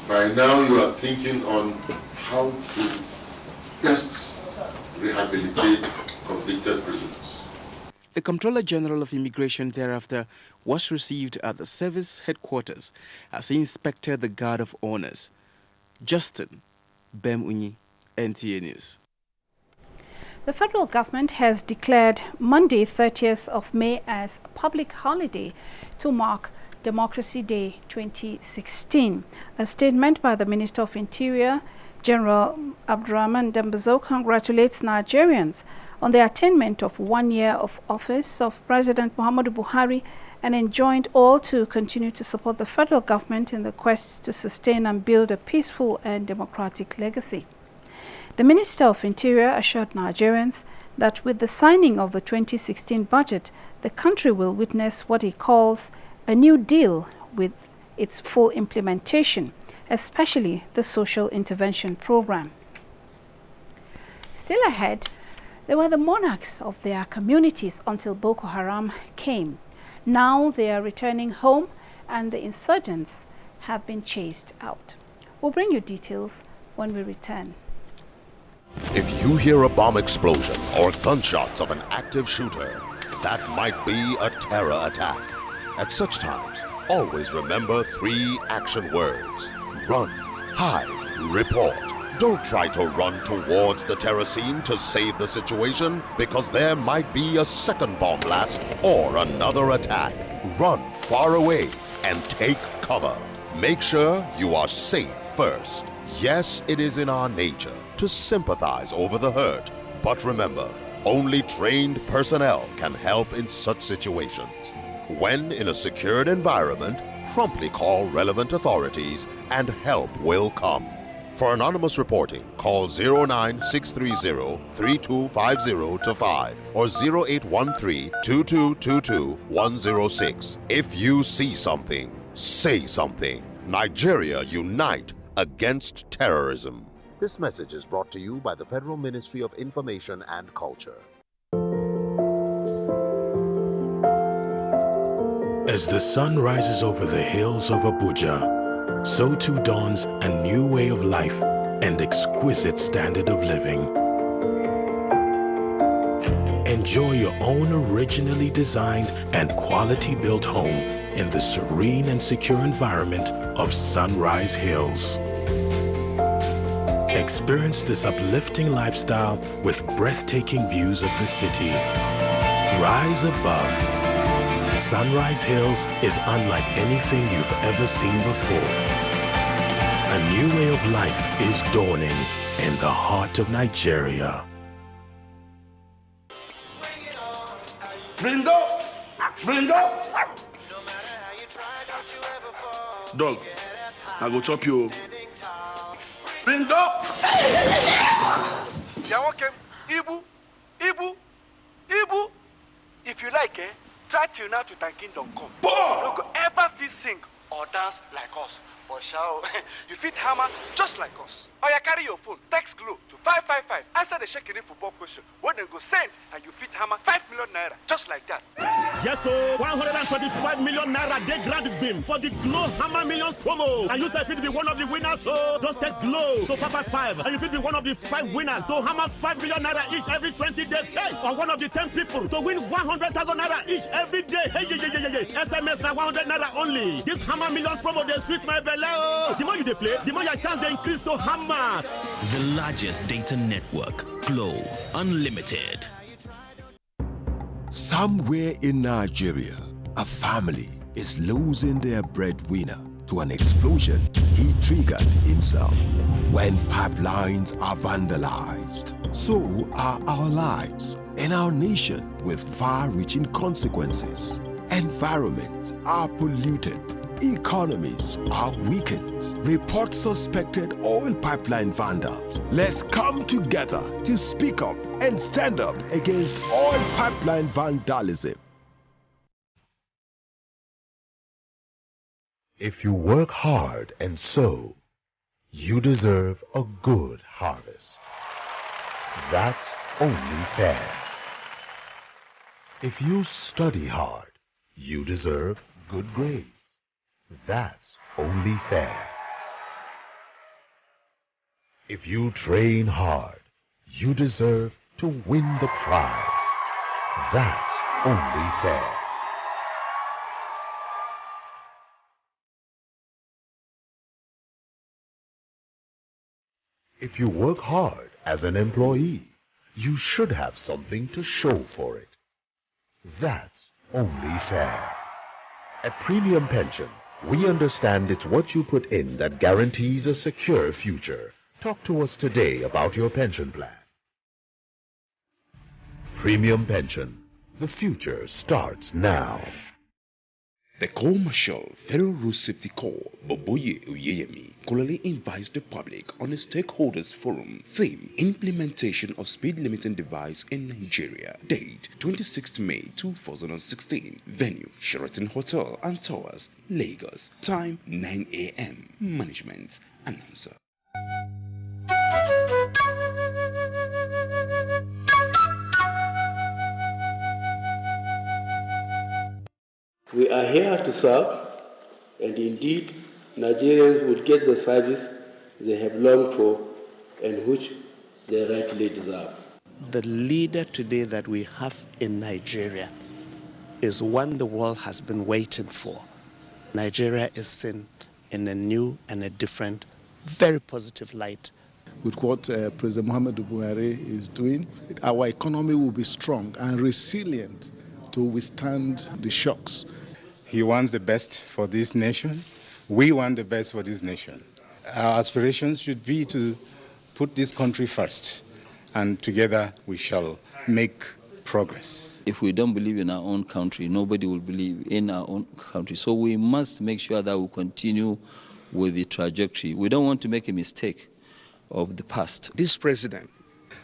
by now you are thinking on how to best rehabilitate convicted prisoners. The Comptroller General of Immigration thereafter was received at the service headquarters as he inspected the Guard of Honors. Justin Bemunyi, NTA News. The federal government has declared Monday, 30th of May as a public holiday to mark Democracy Day 2016. A statement by the Minister of Interior, General Abdurrahman Dambazo, congratulates Nigerians on the attainment of 1 year of office of President Muhammadu Buhari and enjoined all to continue to support the federal government in the quest to sustain and build a peaceful and democratic legacy. The Minister of Interior assured Nigerians that with the signing of the 2016 budget, the country will witness what he calls a new deal with its full implementation, especially the social intervention program. Still ahead, they were the monarchs of their communities until Boko Haram came. Now they are returning home and the insurgents have been chased out. We'll bring you details when we return. If you hear a bomb explosion or gunshots of an active shooter, that might be a terror attack. At such times, always remember 3 action words: run, hide, report. Don't try to run towards the terror scene to save the situation, because there might be a second bomb blast or another attack. Run far away and take cover. Make sure you are safe first. Yes, it is in our nature to sympathize over the hurt, but remember, only trained personnel can help in such situations. When in a secured environment, promptly call relevant authorities and help will come. For anonymous reporting, call 09630-3250-5 or 0813-2222-106. If you see something, say something. Nigeria unite against terrorism. This message is brought to you by the Federal Ministry of Information and Culture. As the sun rises over the hills of Abuja, so too dawns a new way of life and exquisite standard of living. Enjoy your own originally designed and quality-built home in the serene and secure environment of Sunrise Hills. Experience this uplifting lifestyle with breathtaking views of the city. Rise above. Sunrise Hills is unlike anything you've ever seen before. A new way of life is dawning in the heart of Nigeria. Bringo! Bringo! Dog, I go chop you. Bringo! Yeah, okay. Ibu. If you like, try till now to thank Kingdom come. You no go ever feel sing or dance like us. But shall you fit hammer just like us. Or you carry your phone, text Glow to 555. Answer the shaking football question. What then go send and you fit hammer 5 million naira just like that. Yes, so 125 million naira they grand beam for the Glow Hammer Millions promo. And you say fit be one of the winners, so just text Glow to 555 and you fit be one of the 5 winners to hammer 5 million naira each every 20 days. Hey, or one of the 10 people to win 100,000 naira each every day. Hey, SMS now 100 naira only. This Hammer Millions promo they sweet my belly. The more you they play, the more your chance they increase to hammer. The largest data network, Glow Unlimited. Somewhere in Nigeria, a family is losing their breadwinner to an explosion he triggered himself. When pipelines are vandalized, so are our lives and our nation with far-reaching consequences. Environments are polluted. Economies are weakened. Report suspected oil pipeline vandals. Let's come together to speak up and stand up against oil pipeline vandalism. If you work hard and sow, you deserve a good harvest. That's only fair. If you study hard, you deserve good grades. That's only fair. If you train hard, you deserve to win the prize. That's only fair. If you work hard as an employee, you should have something to show for it. That's only fair. At Premium Pension, we understand it's what you put in that guarantees a secure future. Talk to us today about your pension plan. Premium Pension. The future starts now. The Commercial Federal Road Safety Corps, Boboye Oyeyemi, cordially invites the public on a stakeholders forum. Theme: Implementation of Speed Limiting Device in Nigeria. Date: 26th May 2016. Venue: Sheraton Hotel and Towers, Lagos. Time: 9 a.m. Management Announcer. We are here to serve, and indeed, Nigerians will get the service they have longed for and which they rightly deserve. The leader today that we have in Nigeria is one the world has been waiting for. Nigeria is seen in a new and a different, very positive light. With what President Muhammadu Buhari is doing, our economy will be strong and resilient to withstand the shocks. He wants the best for this nation. We want the best for this nation. Our aspirations should be to put this country first, and together we shall make progress. If we don't believe in our own country, nobody will believe in our own country. So we must make sure that we continue with the trajectory. We don't want to make a mistake of the past. This president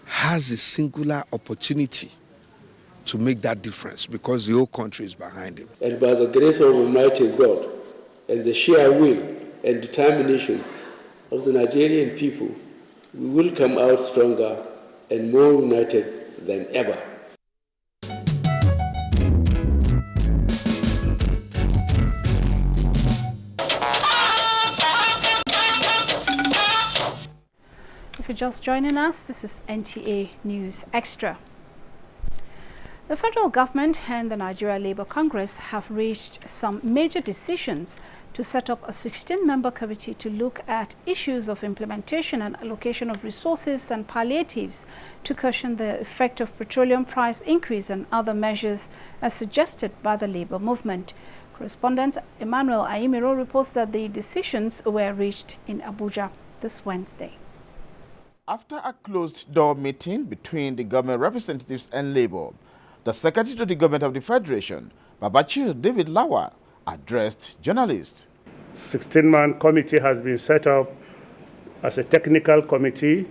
has a singular opportunity to make that difference because the whole country is behind him. And by the grace of Almighty God and the sheer will and determination of the Nigerian people, we will come out stronger and more united than ever. If you're just joining us, this is NTA News Extra. The federal government and the Nigeria Labour Congress have reached some major decisions to set up a 16-member committee to look at issues of implementation and allocation of resources and palliatives to cushion the effect of petroleum price increase and other measures as suggested by the labour movement. Correspondent Emmanuel Ayimiro reports that the decisions were reached in Abuja this Wednesday. After a closed-door meeting between the government representatives and Labour, The Secretary to the Government of the Federation, Babachir David Lawa, addressed journalists. 16-man committee has been set up as a technical committee,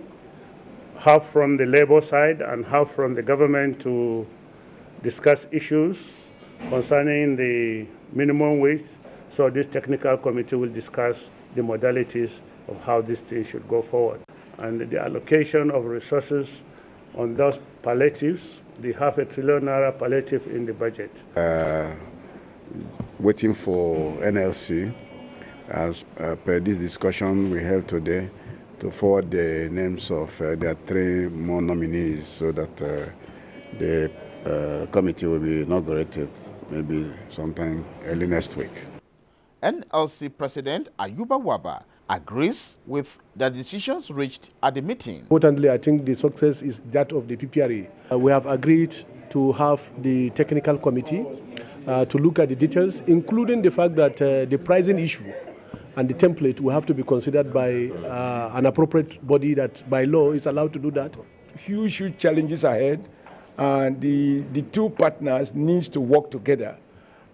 half from the labor side and half from the government, to discuss issues concerning the minimum wage. So this technical committee will discuss the modalities of how this thing should go forward. And the allocation of resources on those palliatives, the $500 billion palliative in the budget. Waiting for NLC, as per this discussion we held today, to forward the names of their 3 more nominees so that the committee will be inaugurated maybe sometime early next week. NLC President Ayuba Waba agrees with the decisions reached at the meeting. Importantly, I think the success is that of the PPRA. We have agreed to have the technical committee to look at the details, including the fact that the pricing issue and the template will have to be considered by an appropriate body that by law is allowed to do that. Huge challenges ahead, and the 2 partners need to work together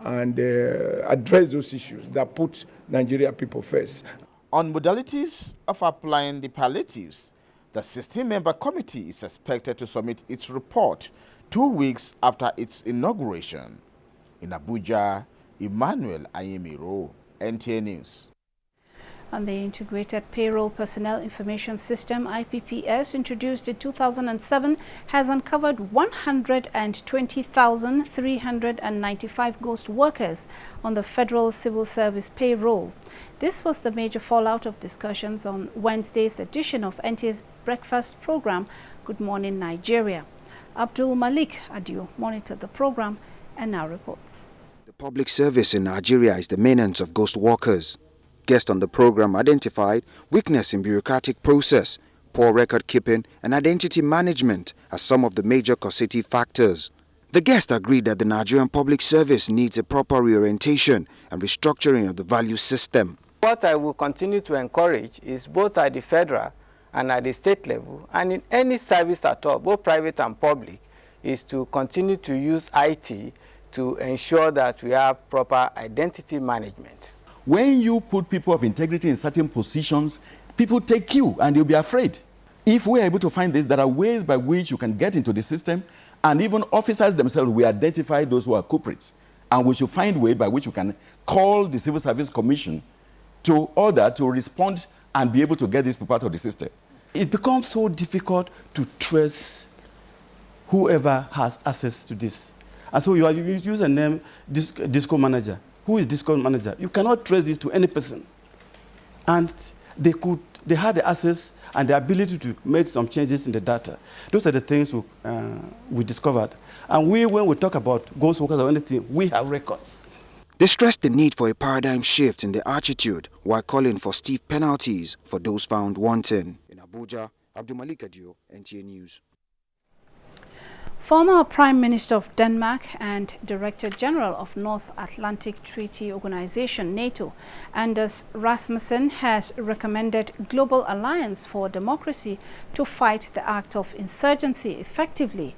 and address those issues that put Nigeria people first. On modalities of applying the palliatives, the 16-member committee is expected to submit its report 2 weeks after its inauguration. In Abuja, Emmanuel Ayemiro, NTA News. And the Integrated Payroll Personnel Information System, IPPS, introduced in 2007, has uncovered 120,395 ghost workers on the Federal Civil Service payroll. This was the major fallout of discussions on Wednesday's edition of NTA's breakfast program, Good Morning Nigeria. Abdul Malik Adio monitored the program and now reports. The public service in Nigeria is the maintenance of ghost workers. Guests on the program identified weakness in bureaucratic process, poor record keeping and identity management as some of the major causative factors. The guests agreed that the Nigerian public service needs a proper reorientation and restructuring of the value system. What I will continue to encourage is both at the federal and at the state level, and in any service at all, both private and public, is to continue to use IT to ensure that we have proper identity management. When you put people of integrity in certain positions, people take you and you'll be afraid. If we're able to find this, there are ways by which you can get into the system, and even officers themselves will identify those who are culprits. And we should find a way by which we can call the Civil Service Commission to order to respond and be able to get these people out of the system. It becomes so difficult to trace whoever has access to this. And so you use a name, Disco Manager. Who is Disco Manager? You cannot trace this to any person. And they had the access and the ability to make some changes in the data. Those are the things we discovered. And when we talk about ghost workers or anything, we have records. They stressed the need for a paradigm shift in the attitude while calling for stiff penalties for those found wanting. In Abuja, Abdul Malik Adio, NTA News. Former Prime Minister of Denmark and Director General of North Atlantic Treaty Organization, NATO, Anders Rasmussen, has recommended Global Alliance for Democracy to fight the act of insurgency effectively.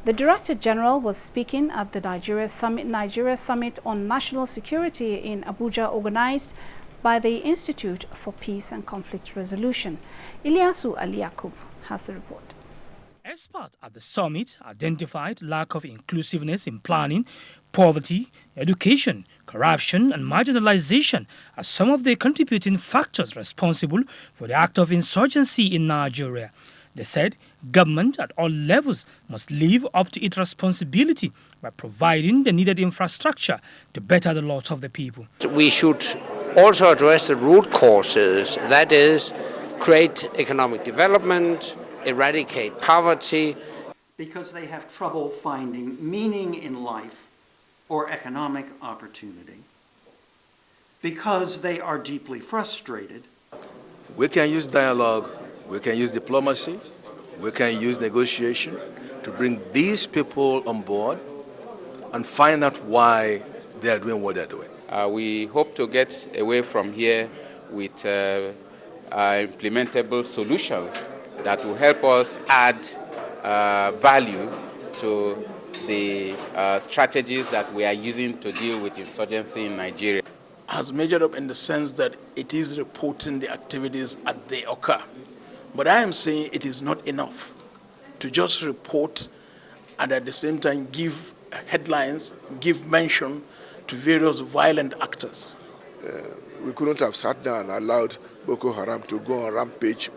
The Director General was speaking at the Nigeria Summit on National Security in Abuja, organized by the Institute for Peace and Conflict Resolution. Ilyasu Ali Yakub has the report. Experts at the summit identified lack of inclusiveness in planning, poverty, education, corruption and marginalization as some of the contributing factors responsible for the act of insurgency in Nigeria. They said government at all levels must live up to its responsibility by providing the needed infrastructure to better the lot of the people. We should also address the root causes, that is, create economic development, eradicate poverty. Because they have trouble finding meaning in life or economic opportunity. Because they are deeply frustrated. We can use dialogue, we can use diplomacy, we can use negotiation to bring these people on board and find out why they are doing what they're doing. We hope to get away from here with implementable solutions that will help us add value to the strategies that we are using to deal with insurgency in Nigeria. Has measured up in the sense that it is reporting the activities as they occur. But I am saying it is not enough to just report and at the same time give headlines, give mention to various violent actors. We couldn't have sat down and allowed Boko Haram to go on rampage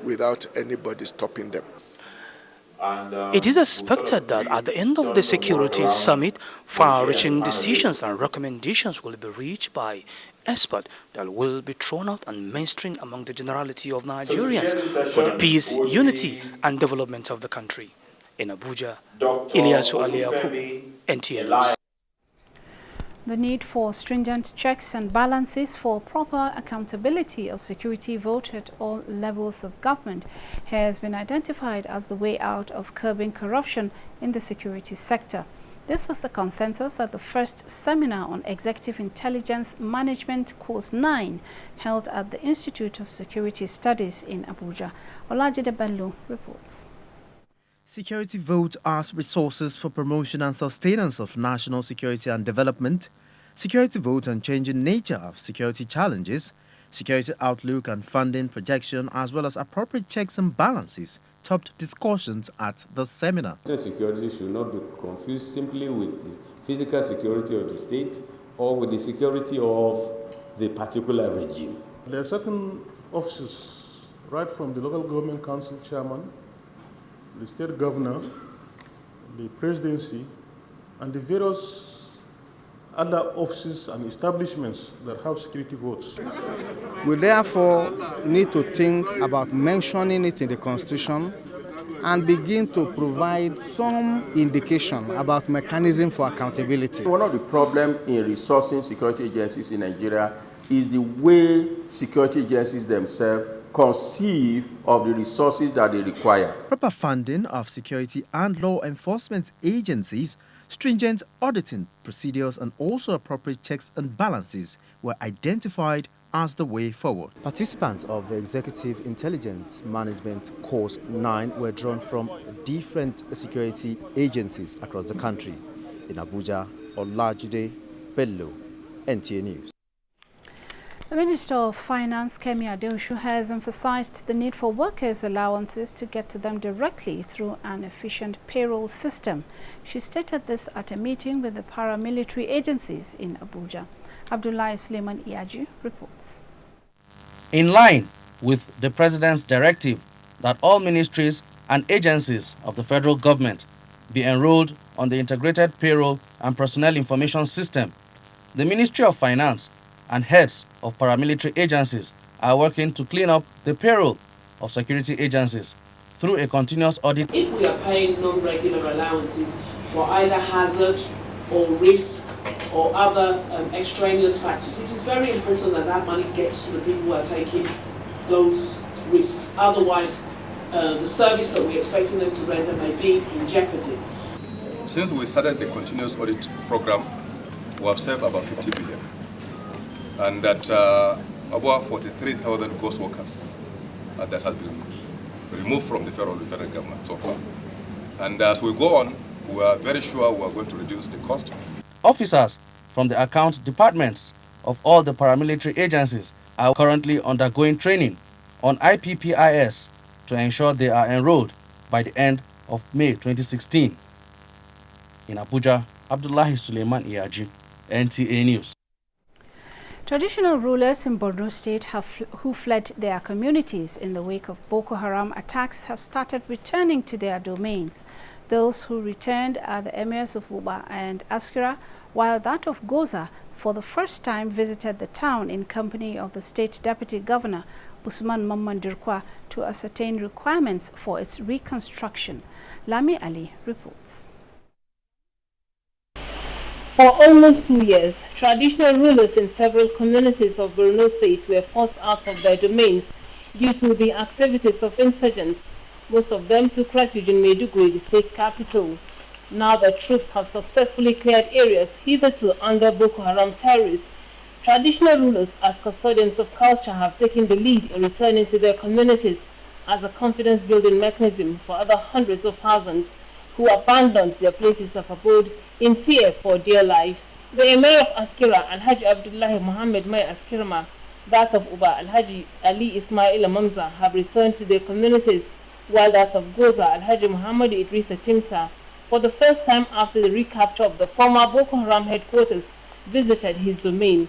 without anybody stopping them. It is expected that at the end of the Security Summit, far-reaching decisions and recommendations will be reached by experts that will be thrown out and mainstreamed among the generality of Nigerians for the peace, unity, and development of the country. In Abuja, Ilyasu Aliaku, NTA News. The need for stringent checks and balances for proper accountability of security vote at all levels of government has been identified as the way out of curbing corruption in the security sector. This was the consensus at the first seminar on Executive Intelligence Management Course 9 held at the Institute of Security Studies in Abuja. Olajide Bello reports. Security vote as resources for promotion and sustenance of national security and development, security vote on changing nature of security challenges, security outlook and funding projection, as well as appropriate checks and balances topped discussions at the seminar. Security should not be confused simply with the physical security of the state or with the security of the particular regime. There are certain offices, right from the local government council chairman, the state governor, the presidency, and the various other offices and establishments that have security votes. We therefore need to think about mentioning it in the Constitution and begin to provide some indication about mechanism for accountability. One of the problems in resourcing security agencies in Nigeria is the way security agencies themselves conceive of the resources that they require. Proper funding of security and law enforcement agencies, stringent auditing procedures, and also appropriate checks and balances were identified as the way forward. Participants of the Executive Intelligence Management Course 9 were drawn from different security agencies across the country. In Abuja, Olajide Bello, NTA News. The Minister of Finance, Kemi Adeosun, has emphasized the need for workers' allowances to get to them directly through an efficient payroll system. She stated this at a meeting with the paramilitary agencies in Abuja. Abdullahi Suleiman Iyaju reports. In line with the President's directive that all ministries and agencies of the federal government be enrolled on the Integrated Payroll and Personnel Information System, the Ministry of Finance and heads of paramilitary agencies are working to clean up the payroll of security agencies through a continuous audit. If we are paying non-regular allowances for either hazard or risk or other extraneous factors, it is very important that that money gets to the people who are taking those risks. Otherwise, the service that we're expecting them to render may be in jeopardy. Since we started the continuous audit program, we have saved about 50 billion. And that about 43,000 ghost workers that has been removed from the federal government so far. And as we go on, we are very sure we are going to reduce the cost. Officers from the account departments of all the paramilitary agencies are currently undergoing training on IPPIS to ensure they are enrolled by the end of May 2016. In Abuja, Abdullahi Suleiman Iyaju, NTA News. Traditional rulers in Borno State who fled their communities in the wake of Boko Haram attacks have started returning to their domains. Those who returned are the emirs of Uba and Askira, while that of Goza for the first time visited the town in company of the state deputy governor, Usman Mamman Dirkwa, to ascertain requirements for its reconstruction. Lami Ali reports. For almost 2 years, traditional rulers in several communities of Borno State were forced out of their domains due to the activities of insurgents. Most of them took refuge in Maiduguri, the state capital. Now the troops have successfully cleared areas hitherto under Boko Haram terrorists. Traditional rulers as custodians of culture have taken the lead in returning to their communities as a confidence-building mechanism for other hundreds of thousands. who abandoned their places of abode in fear for their life. The Emir of Askira, Alhaji Abdullahi Muhammad Mai Askirma, that of Uba, Alhaji Ali Ismail Mamza, have returned to their communities, while that of Goza, Alhaji Muhammad Idrisa Timta, for the first time after the recapture of the former Boko Haram headquarters, visited his domain.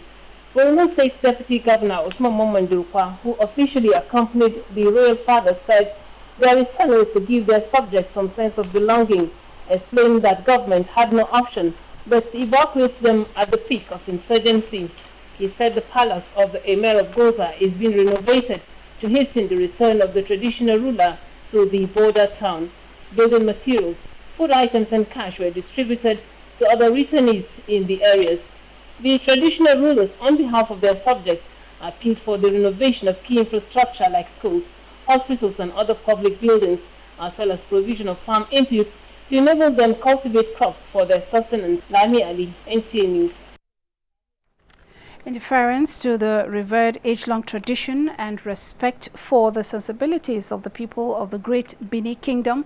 Borno State's Deputy Governor Usman Momandurkwa, who officially accompanied the royal father, said their return was to give their subjects some sense of belonging, explaining that government had no option but to evacuate them at the peak of insurgency. He said the palace of the Emir of Goza is being renovated to hasten the return of the traditional ruler to the border town. Building materials, food items and cash were distributed to other returnees in the areas. The traditional rulers, on behalf of their subjects, appealed for the renovation of key infrastructure like schools, hospitals and other public buildings, as well as provision of farm inputs to enable them cultivate crops for their sustenance. Lami Ali, NTA News. In deference to the revered age-long tradition and respect for the sensibilities of the people of the Great Benin Kingdom,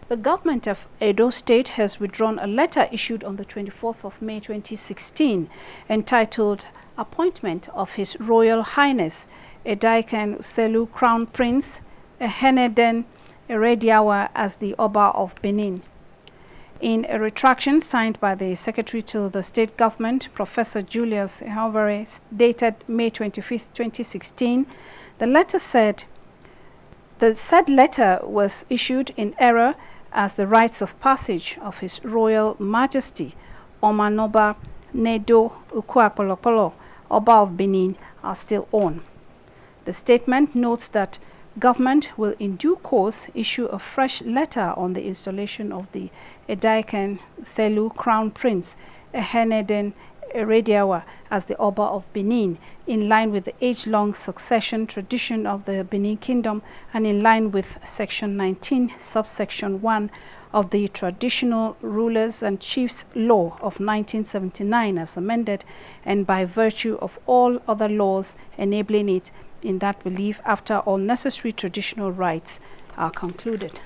the government of Edo State has withdrawn a letter issued on the 24th of May 2016 entitled Appointment of His Royal Highness Edaikan Selu Crown Prince Eheneden Erediawa as the Oba of Benin. In a retraction signed by the Secretary to the State Government, Professor Julius Ehovere, dated May 25, 2016, the letter said, the said letter was issued in error as the rites of passage of His Royal Majesty Omanoba Nedo Ukuakpolokpolo, Oba of Benin, are still on. The statement notes that government will in due course issue a fresh letter on the installation of the Edaikan Selu Crown Prince Eheneden Erediawa as the Oba of Benin, in line with the age-long succession tradition of the Benin Kingdom and in line with Section 19, subsection 1 of the Traditional Rulers and Chiefs Law of 1979 as amended, and by virtue of all other laws enabling it, in that belief after all necessary traditional rites are concluded.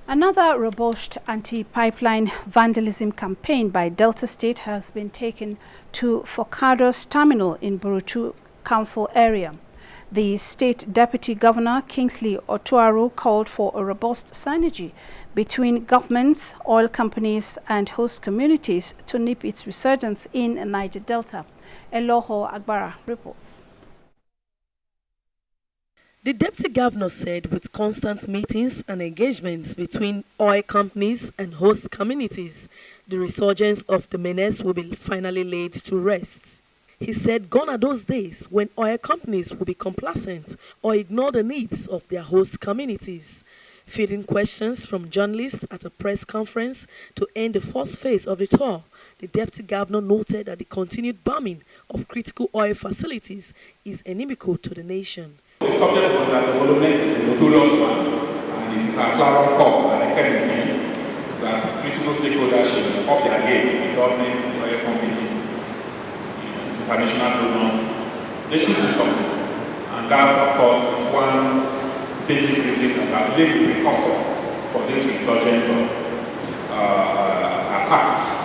Another robust anti-pipeline vandalism campaign by Delta State has been taken to Focados Terminal in Burutu Council area. The State Deputy Governor Kingsley Otuaru called for a robust synergy between governments, oil companies and host communities to nip its resurgence in Niger Delta. Eloho Agbara reports. The Deputy Governor said with constant meetings and engagements between oil companies and host communities, the resurgence of the menace will be finally laid to rest. He said gone are those days when oil companies will be complacent or ignore the needs of their host communities. Feeding questions from journalists at a press conference to end the first phase of the tour, the Deputy Governor noted that the continued bombing of critical oil facilities is inimical to the nation. The subject of the development is a notorious one, and it is our clarion call as a committee that critical stakeholders should up their game, the government, the oil companies, international donors. They should do something. And that, of course, is one basic reason that has laid the precursor for this resurgence of attacks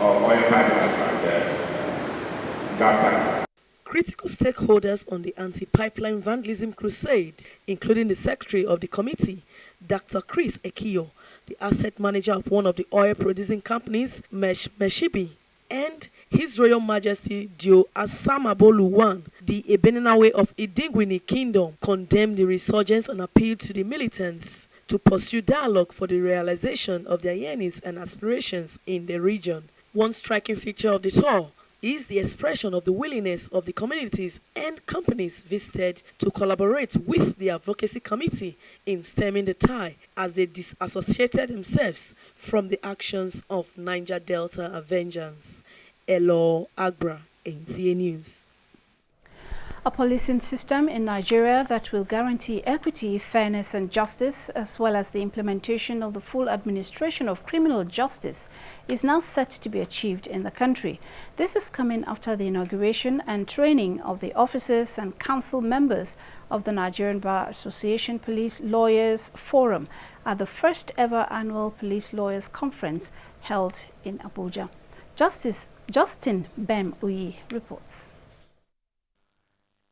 of oil pipelines and gas pipelines. Critical stakeholders on the anti-pipeline vandalism crusade, including the Secretary of the committee, Dr. Chris Ekiyo, the asset manager of one of the oil-producing companies, Meshibi, and His Royal Majesty Dio Asamabolu I, the Ebeninawe of Idingwini Kingdom, condemned the resurgence and appealed to the militants to pursue dialogue for the realization of their yearnings and aspirations in the region. One striking feature of the tour is the expression of the willingness of the communities and companies visited to collaborate with the advocacy committee in stemming the tide as they disassociated themselves from the actions of Niger Delta Avengers. Elo Agbra, NTA News. A policing system in Nigeria that will guarantee equity, fairness and justice, as well as the implementation of the full administration of criminal justice, is now set to be achieved in the country. This is coming after the inauguration and training of the officers and council members of the Nigerian Bar Association Police Lawyers Forum at the first ever annual Police Lawyers Conference held in Abuja. Justin Bem Uyi reports.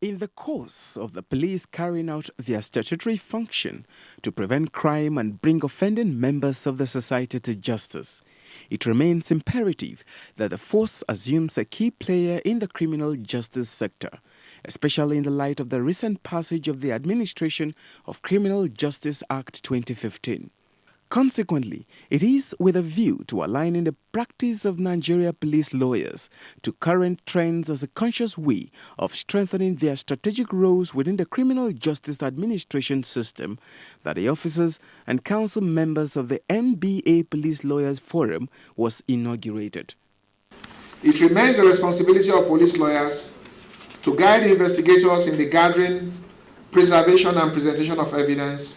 In the course of the police carrying out their statutory function to prevent crime and bring offending members of the society to justice, it remains imperative that the force assumes a key player in the criminal justice sector, especially in the light of the recent passage of the Administration of Criminal Justice Act 2015. Consequently, it is with a view to aligning the practice of Nigeria police lawyers to current trends as a conscious way of strengthening their strategic roles within the criminal justice administration system that the officers and council members of the NBA Police Lawyers Forum was inaugurated. It remains the responsibility of police lawyers to guide investigators in the gathering, preservation and presentation of evidence,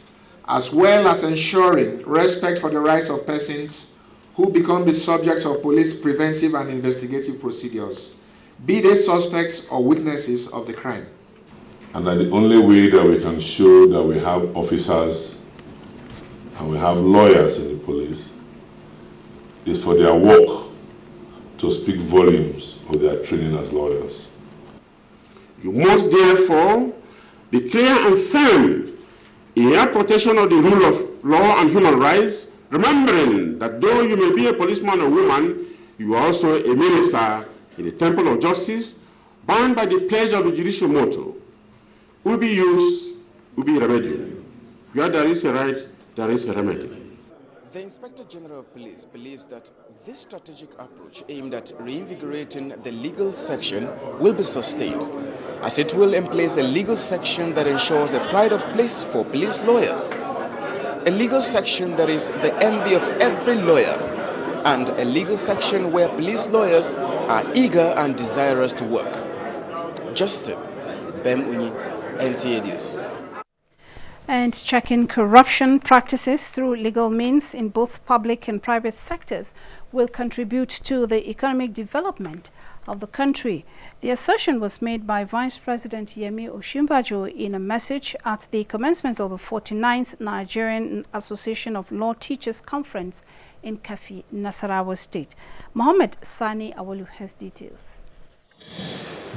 as well as ensuring respect for the rights of persons who become the subject of police preventive and investigative procedures, be they suspects or witnesses of the crime. And that the only way that we can show that we have officers and we have lawyers in the police is for their work to speak volumes of their training as lawyers. You must therefore be clear and firm in your protection of the rule of law and human rights, remembering that though you may be a policeman or woman, you are also a minister in the temple of justice, bound by the pledge of the judicial motto, ubi ius, ubi remedium. Where there is a right, there is a remedy. The Inspector General of Police believes that this strategic approach aimed at reinvigorating the legal section will be sustained, as it will emplace a legal section that ensures a pride of place for police lawyers, a legal section that is the envy of every lawyer, and a legal section where police lawyers are eager and desirous to work. Justin Bem Uyi, NTA News. And checking corruption practices through legal means in both public and private sectors will contribute to the economic development of the country. The assertion was made by Vice President Yemi Osinbajo in a message at the commencement of the 49th Nigerian Association of Law Teachers Conference in Kafi, Nasarawa State. Mohammed Sani Awalu has details.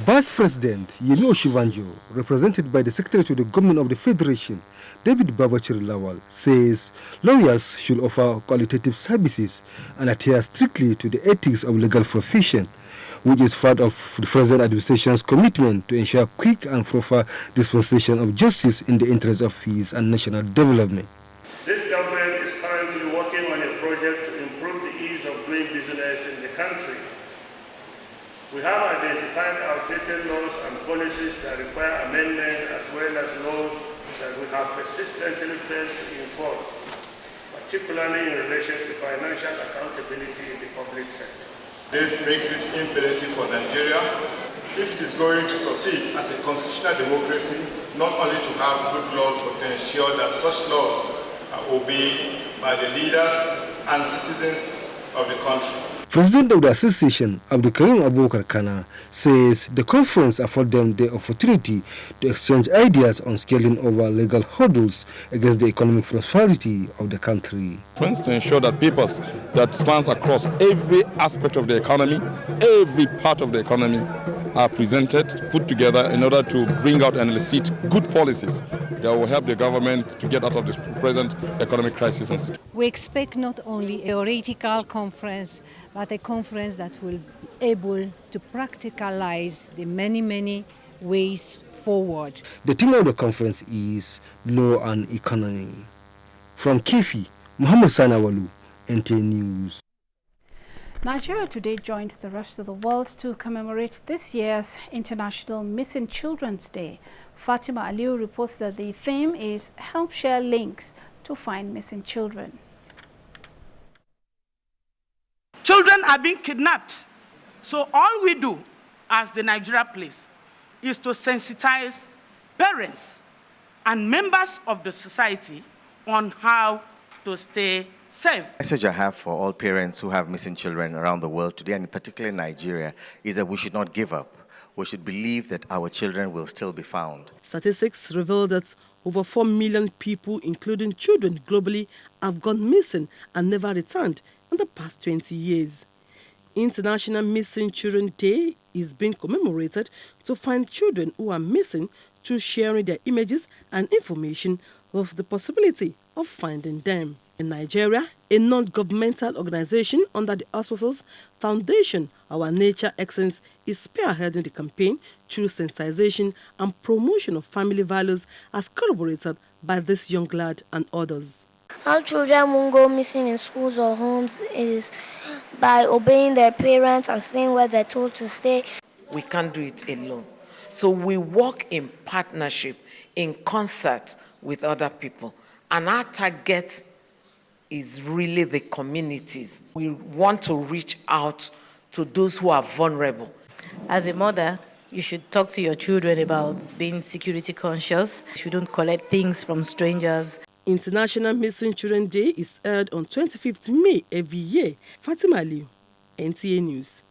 Vice President Yemi Osinbajo, represented by the Secretary to the Government of the Federation, David Babachir Lawal, says lawyers should offer qualitative services and adhere strictly to the ethics of legal profession, which is part of the present administration's commitment to ensure quick and proper dispensation of justice in the interest of peace and national development. This government is currently working on a project to improve the ease of doing business in the country. We have identified outdated laws and policies that require amendment, as well as laws that we have persistently failed to enforce, particularly in relation to financial accountability in the public sector. This makes it imperative for Nigeria, if it is going to succeed as a constitutional democracy, not only to have good laws, but to ensure that such laws are obeyed by the leaders and citizens of the country. President of the Association, Abdulkarim Abubakar Kana, says the conference afforded them the opportunity to exchange ideas on scaling over legal hurdles against the economic prosperity of the country. To ensure that papers that spans across every aspect of the economy, every part of the economy, are presented, put together in order to bring out and elicit good policies that will help the government to get out of this present economic crisis. We expect not only a theoretical conference, but a conference that will be able to practicalize the many ways forward. The theme of the conference is Law and Economy. From Kefi, Muhammad Sanawalu, NTA News. Nigeria today joined the rest of the world to commemorate this year's International Missing Children's Day. Fatima Aliu reports that the theme is Help Share Links to Find Missing Children. Children are being kidnapped. So all we do as the Nigeria Police is to sensitize parents and members of the society on how to stay safe. The message I have for all parents who have missing children around the world today, and particularly in Nigeria, is that we should not give up. We should believe that our children will still be found. Statistics reveal that over 4 million people, including children globally, have gone missing and never returned in the past 20 years. International Missing Children Day is being commemorated to find children who are missing through sharing their images and information of the possibility of finding them. In Nigeria, a non-governmental organization under the auspices Foundation Our Nature Excellence is spearheading the campaign through sensitization and promotion of family values as corroborated by this young lad and others. How children won't go missing in schools or homes is by obeying their parents and staying where they're told to stay. We can't do it alone. So we work in partnership, in concert with other people. And our target is really the communities. We want to reach out to those who are vulnerable. As a mother, you should talk to your children about being security conscious. You shouldn't collect things from strangers. International Missing Children Day is held on 25th May every year. Fatima Ali, NTA News.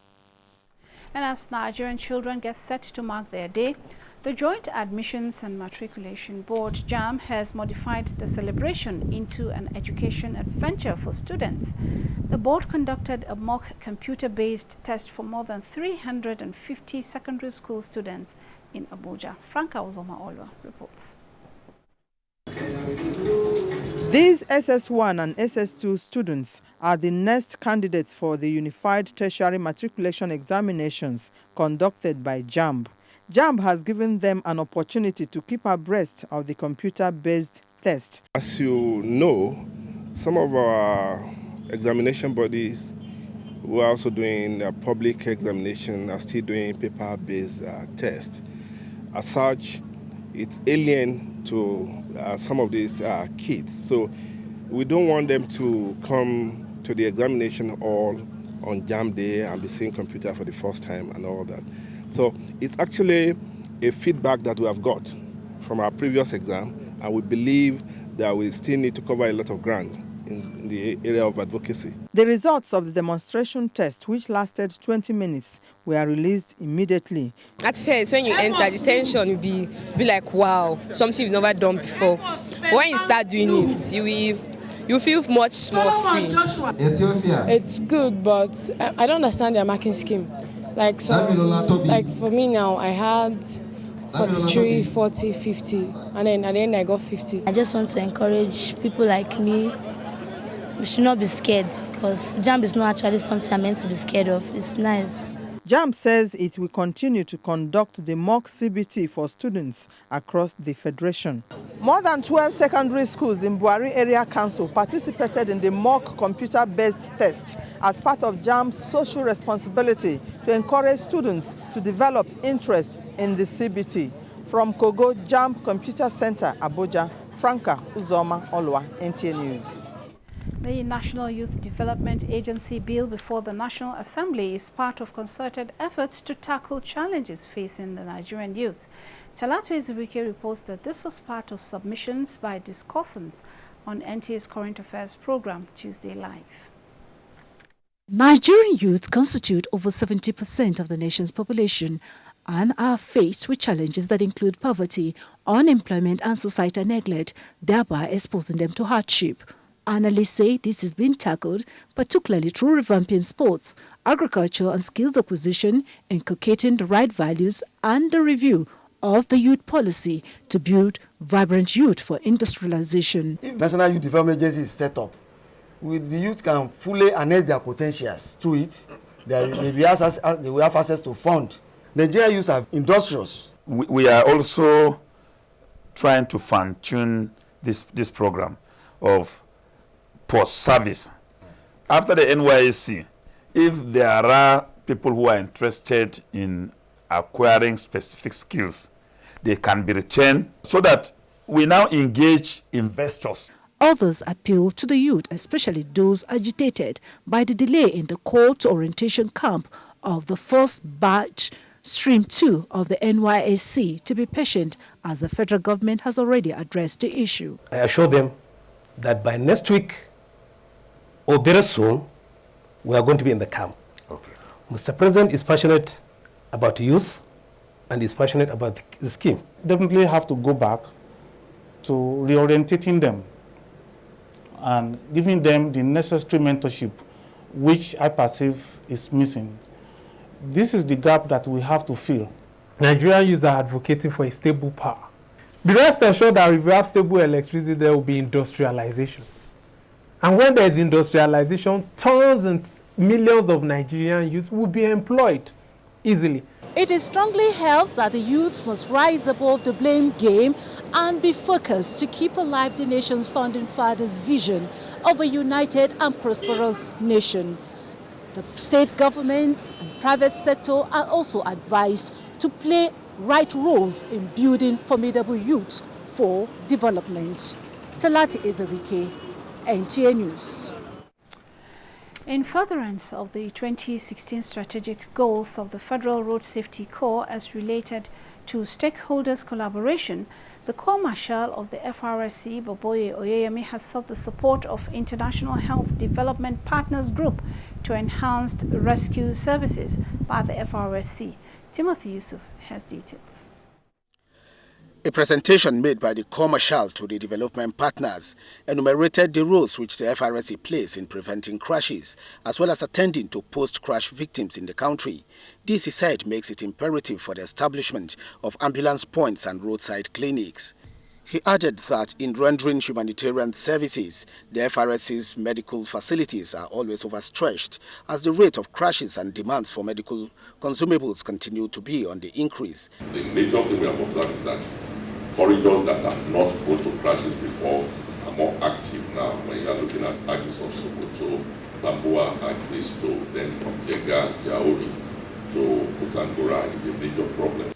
And as Nigerian children get set to mark their day, the Joint Admissions and Matriculation Board, JAMB, has modified the celebration into an education adventure for students. The board conducted a mock computer-based test for more than 350 secondary school students in Abuja. Franca Uzoma-Olwa reports. These SS1 and SS2 students are the next candidates for the Unified Tertiary Matriculation Examinations conducted by JAMB. JAMB has given them an opportunity to keep abreast of the computer-based test. As you know, some of our examination bodies who are also doing a public examination are still doing paper-based tests. As such, it's alien to some of these kids. So we don't want them to come to the examination hall on JAMB day and be seeing computer for the first time and all that. So it's actually a feedback that we have got from our previous exam, and we believe that we still need to cover a lot of ground in the area of advocacy. The results of the demonstration test, which lasted 20 minutes, were released immediately. At first, when you enter, the tension will be like, wow, something you've never done before. But when you start doing it, you feel much more free. It's good, but I don't understand their marking scheme. Like for me now, I had 43, 40, 50, and then at the end I got 50. I just want to encourage people like me. We should not be scared, because JAMB is not actually something I'm meant to be scared of. It's nice. JAMB says it will continue to conduct the mock CBT for students across the Federation. More than 12 secondary schools in Buhari Area Council participated in the mock computer-based test as part of JAMB's social responsibility to encourage students to develop interest in the CBT. From Kogo JAMB Computer Center, Abuja, Franca Uzoma-Olwa, NTA News. The National Youth Development Agency bill before the National Assembly is part of concerted efforts to tackle challenges facing the Nigerian youth. Talatu Ezebuike reports that this was part of submissions by discussants on NTA's Current Affairs program, Tuesday Live. Nigerian youth constitute over 70% of the nation's population and are faced with challenges that include poverty, unemployment and societal neglect, thereby exposing them to hardship. Analysts say this is being tackled particularly through revamping sports, agriculture and skills acquisition, inculcating the right values and the review of the youth policy to build vibrant youth for industrialization. If National Youth Development Agency is set up, the youth can fully harness their potentials through it. They will have access to fund. Nigerian youth are industrious. We are also trying to fine-tune this program of post-service. After the NYSC, if there are people who are interested in acquiring specific skills, they can be retained so that we now engage investors. Others appeal to the youth, especially those agitated by the delay in the call to orientation camp of the first batch Stream 2 of the NYSC to be patient as the federal government has already addressed the issue. I assure them that by next week or very soon, we are going to be in the camp. Okay. Mr. President is passionate about youth and is passionate about the scheme. Definitely have to go back to reorientating them and giving them the necessary mentorship, which I perceive is missing. This is the gap that we have to fill. Nigerian youths are advocating for a stable power. Be rest assured that if we have stable electricity, there will be industrialization. And when there is industrialization, tons and millions of Nigerian youths will be employed easily. It is strongly held that the youths must rise above the blame game and be focused to keep alive the nation's founding fathers' vision of a united and prosperous nation. The state governments and private sector are also advised to play right roles in building formidable youth for development. Talati Ezerike, NTA News. In furtherance of the 2016 strategic goals of the Federal Road Safety Corps as related to stakeholders' collaboration, the Corps Marshal of the FRSC, Boboye Oyeyemi, has sought the support of International Health Development Partners Group to enhance rescue services by the FRSC. Timothy Yusuf has details. A presentation made by the Corps Marshal to the development partners enumerated the roles which the FRSC plays in preventing crashes, as well as attending to post-crash victims in the country. This, he said, makes it imperative for the establishment of ambulance points and roadside clinics. He added that in rendering humanitarian services, the FRSC's medical facilities are always overstretched, as the rate of crashes and demands for medical consumables continue to be on the increase. The major thing we have observed is that corridors that are not prone to crashes before are more active now when you are looking at axis of Sokoto, Bambua, axis to then from Jega, Yaori to Kutangura is a major problem.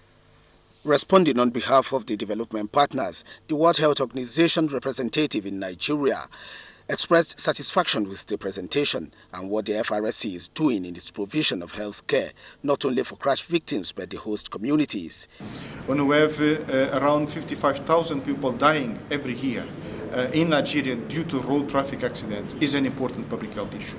Responding on behalf of the development partners, the World Health Organization representative in Nigeria expressed satisfaction with the presentation and what the FRSC is doing in its provision of health care, not only for crash victims but the host communities. When we have around 55,000 people dying every year in Nigeria due to road traffic accidents is an important public health issue.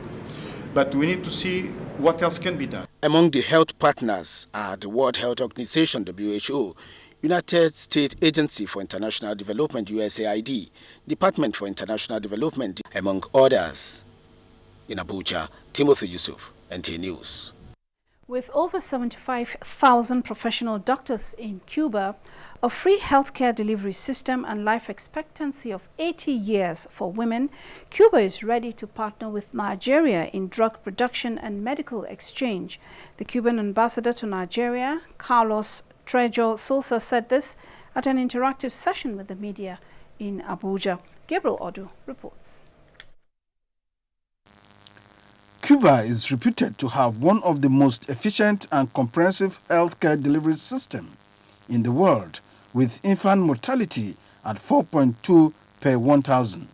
But we need to see what else can be done. Among the health partners are the World Health Organization, WHO, United States Agency for International Development, USAID, Department for International Development, among others. In Abuja, Timothy Yusuf, NTA News. With over 75,000 professional doctors in Cuba, a free healthcare delivery system and life expectancy of 80 years for women, Cuba is ready to partner with Nigeria in drug production and medical exchange. The Cuban ambassador to Nigeria, Carlos Trejo Sosa, said this at an interactive session with the media in Abuja. Gabriel Odu reports. Cuba is reputed to have one of the most efficient and comprehensive healthcare delivery systems in the world, with infant mortality at 4.2 per 1,000.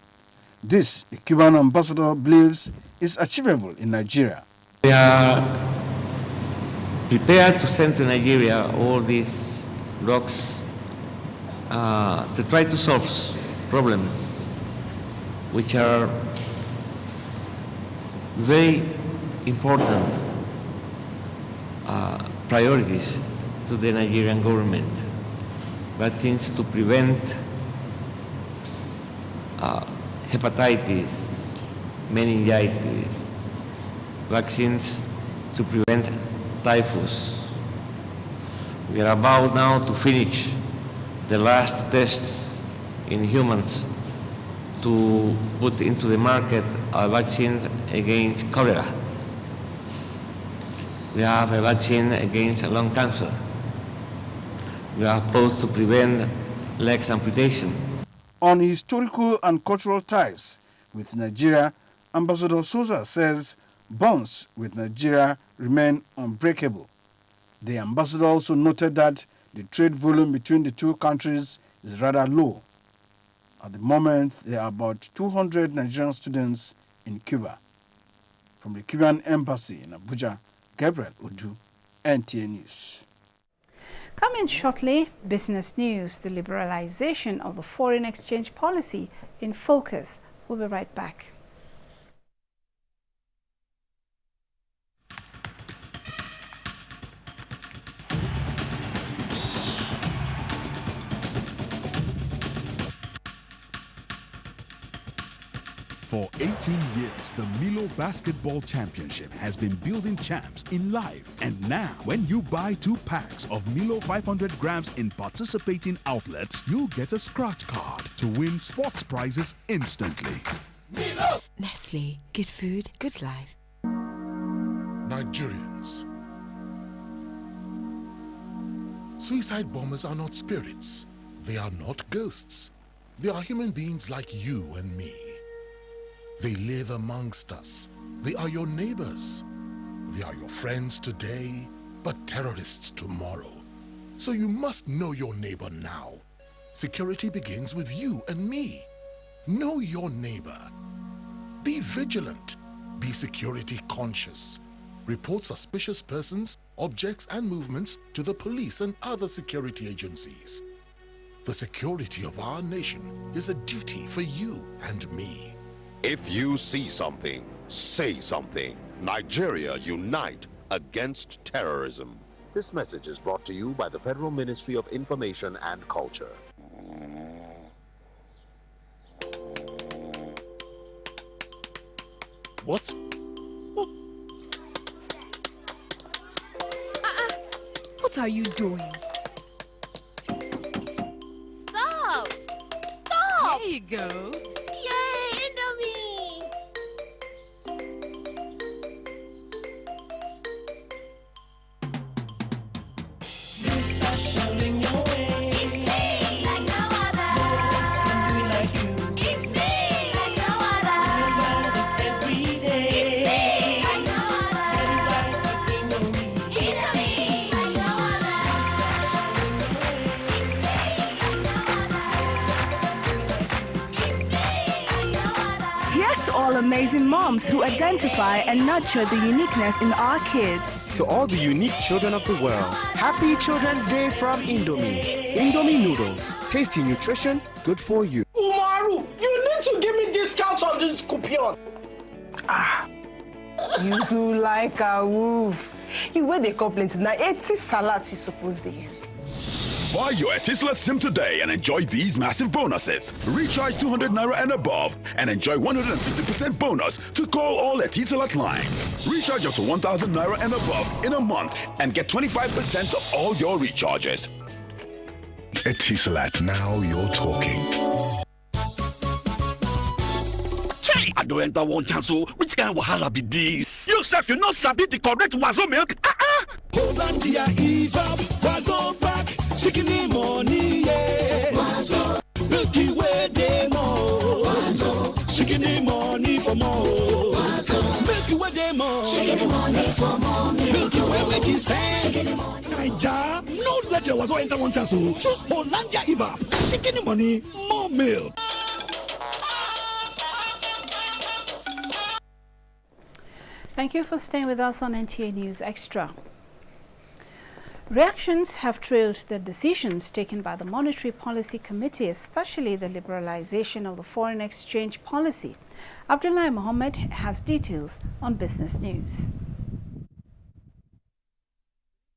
This, the Cuban ambassador believes, is achievable in Nigeria. We are prepared to send to Nigeria all these drugs to try to solve problems which are very important priorities to the Nigerian government. Vaccines to prevent hepatitis, meningitis, vaccines to prevent typhus. We are about now to finish the last tests in humans to put into the market a vaccine against cholera. We have a vaccine against lung cancer. We are supposed to prevent leg amputation. On historical and cultural ties with Nigeria, Ambassador Sosa says bonds with Nigeria remain unbreakable. The ambassador also noted that the trade volume between the two countries is rather low. At the moment, there are about 200 Nigerian students in Cuba. From the Cuban embassy in Abuja, Gabriel Odu, NTA News. Coming shortly, business news, the liberalization of the foreign exchange policy in focus. We'll be right back. For 18 years, the Milo Basketball Championship has been building champs in life. And now, when you buy 2 packs of Milo 500 grams in participating outlets, you'll get a scratch card to win sports prizes instantly. Milo! Nestle. Good food, good life. Nigerians. Suicide bombers are not spirits. They are not ghosts. They are human beings like you and me. They live amongst us. They are your neighbors. They are your friends today, but terrorists tomorrow. So you must know your neighbor now. Security begins with you and me. Know your neighbor. Be vigilant. Be security conscious. Report suspicious persons, objects, and movements to the police and other security agencies. The security of our nation is a duty for you and me. If you see something, say something. Nigeria, unite against terrorism. This message is brought to you by the Federal Ministry of Information and Culture. What? What are you doing? Stop! Stop! There you go. Amazing moms who identify and nurture the uniqueness in our kids. To all the unique children of the world, happy Children's Day from Indomie. Indomie noodles, tasty nutrition, good for you. Umaru, you need to give me discounts on this coupon. You do like a wolf. You wear the complaint now 80 salads you suppose they use. Buy your Etisalat SIM today and enjoy these massive bonuses. Recharge 200 Naira and above and enjoy 150% bonus to call all Etisalat lines. Recharge up to 1,000 Naira and above in a month and get 25% of all your recharges. Etisalat, now you're talking. I don't enter one chance, so which kind of wahala be this? You sef, you not sabi the correct wazo milk? Hollandia Evap, wazo pack, shikini money, yeah. Wazo, Milky Way demo. Wazo, shikini money for more. Wazo, Milky Way demo. Shikini money for more. Milky Way making sense. Naija, no let your wazo enter one chance, so choose Hollandia Evap, shikini money, more milk. Thank you for staying with us on NTA News Extra. Reactions have trailed the decisions taken by the Monetary Policy Committee, especially the liberalization of the foreign exchange policy. Abdullah Mohammed has details on business news.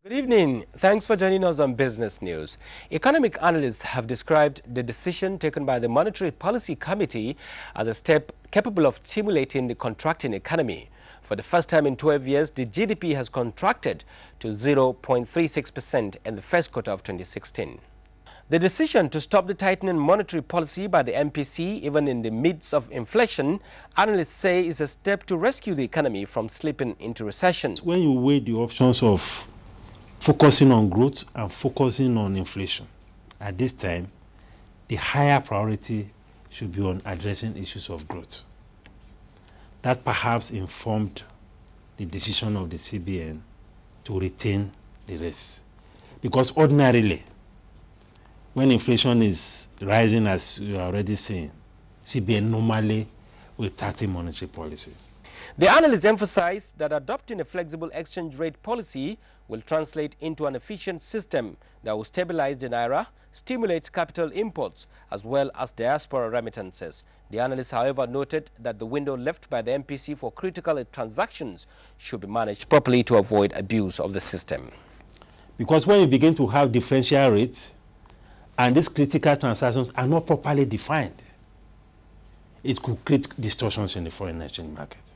Good evening. Thanks for joining us on Business News. Economic analysts have described the decision taken by the Monetary Policy Committee as a step capable of stimulating the contracting economy. For the first time in 12 years, the GDP has contracted to 0.36% in the first quarter of 2016. The decision to stop the tightening monetary policy by the MPC, even in the midst of inflation, analysts say is a step to rescue the economy from slipping into recession. When you weigh the options of focusing on growth and focusing on inflation, at this time, the higher priority should be on addressing issues of growth. That perhaps informed the decision of the CBN to retain the rest. Because ordinarily, when inflation is rising, as you are already saying, CBN normally will tighten monetary policy. The analysts emphasized that adopting a flexible exchange rate policy will translate into an efficient system that will stabilize the naira, stimulate capital imports, as well as diaspora remittances. The analysts, however, noted that the window left by the MPC for critical transactions should be managed properly to avoid abuse of the system. Because when you begin to have differential rates and these critical transactions are not properly defined, it could create distortions in the foreign exchange market.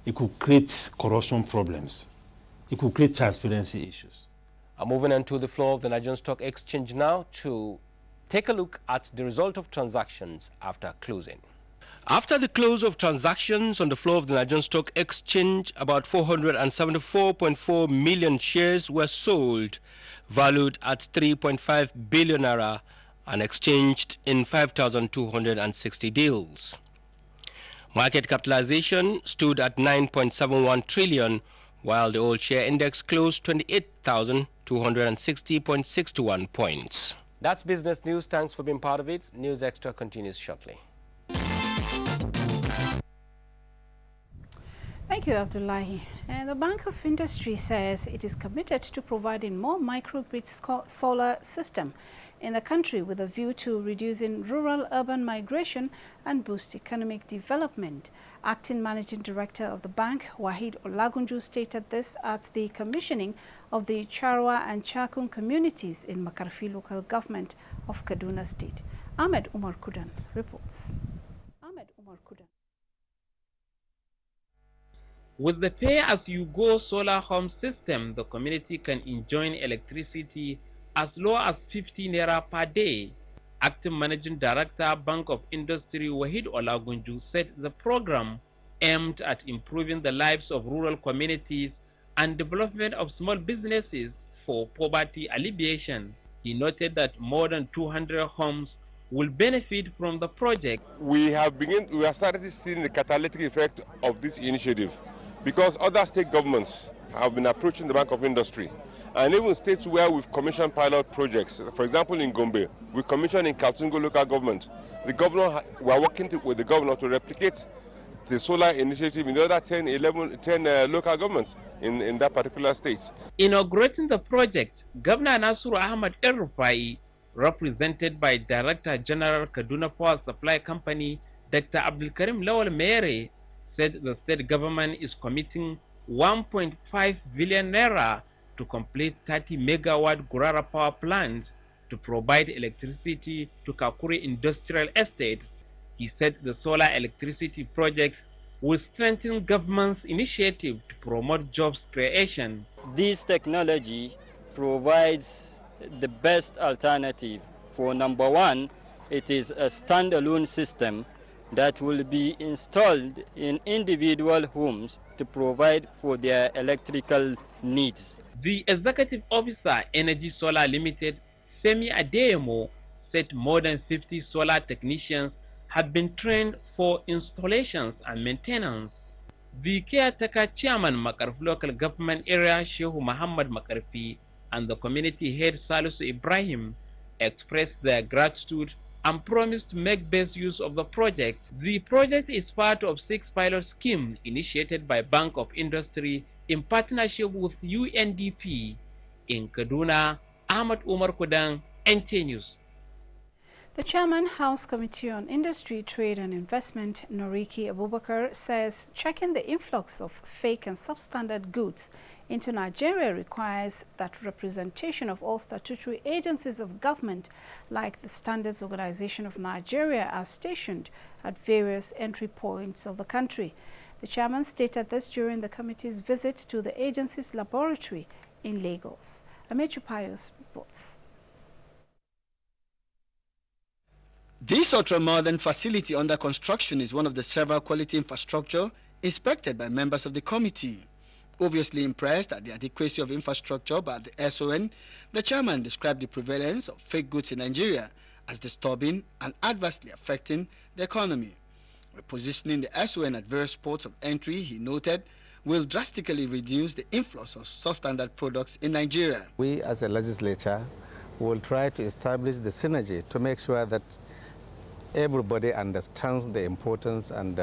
It could create corruption problems. It could create transparency issues. Moving on to the floor of the Nigerian Stock Exchange now to take a look at the result of transactions after closing. After the close of transactions on the floor of the Nigerian Stock Exchange, about 474.4 million shares were sold, valued at 3.5 billion naira, and exchanged in 5,260 deals. Market capitalization stood at 9.71 trillion, while the old share index closed 28,260.61 points. That's business news. Thanks for being part of it. News Extra continues shortly. Thank you, Abdullahi. The Bank of Industry says it is committed to providing more microgrid solar system in the country with a view to reducing rural-urban migration and boost economic development. Acting Managing Director of the bank, Wahid Olagunju, stated this at the commissioning of the Charwa and Chakun communities in Makarfi local government of Kaduna State. Ahmed Umar Kudan reports. Ahmed Umar Kudan. With the pay-as-you-go solar home system, the community can enjoy electricity as low as 50 naira per day. Acting Managing Director, Bank of Industry, Wahid Olagunju, said the program aimed at improving the lives of rural communities and development of small businesses for poverty alleviation. He noted that more than 200 homes will benefit from the project. We have started seeing the catalytic effect of this initiative, because other state governments have been approaching the Bank of Industry, and even states where we've commissioned pilot projects. For example, in Gombe, we commissioned in Kaltungo local government. We are working with the governor to replicate the solar initiative in the other 10 local governments in that particular state. Inaugurating the project, Governor Nasuru Ahmad El-Rufai, represented by Director General Kaduna Power Supply Company, Dr. Abdulkarim Lawal Mere, said the state government is committing 1.5 billion naira to complete 30 megawatt Gurara power plants to provide electricity to Kakuri Industrial Estate. He said the solar electricity project will strengthen government's initiative to promote jobs creation. This technology provides the best alternative. For number one, it is a standalone system that will be installed in individual homes to provide for their electrical needs. The executive officer, Energy Solar Limited, Femi Adeyemo, said more than 50 solar technicians have been trained for installations and maintenance. The caretaker chairman, Makarfi local government area, Shehu Muhammad Makarfi, and the community head, Salisu Ibrahim, expressed their gratitude and promised to make best use of the project. The project is part of 6 pilot schemes initiated by Bank of Industry in partnership with UNDP. In Kaduna, Ahmad Umar Kudan, NTA News. The Chairman, House Committee on Industry, Trade and Investment, Noriki Abubakar, says checking the influx of fake and substandard goods into Nigeria requires that representation of all statutory agencies of government, like the Standards Organization of Nigeria, are stationed at various entry points of the country. The chairman stated this during the committee's visit to the agency's laboratory in Lagos. Amechu Pius reports. This ultra-modern facility under construction is one of the several quality infrastructure inspected by members of the committee. Obviously impressed at the adequacy of infrastructure by the SON, the chairman described the prevalence of fake goods in Nigeria as disturbing and adversely affecting the economy. Repositioning the SON at various ports of entry, he noted, will drastically reduce the influx of substandard products in Nigeria. We as a legislature will try to establish the synergy to make sure that everybody understands the importance and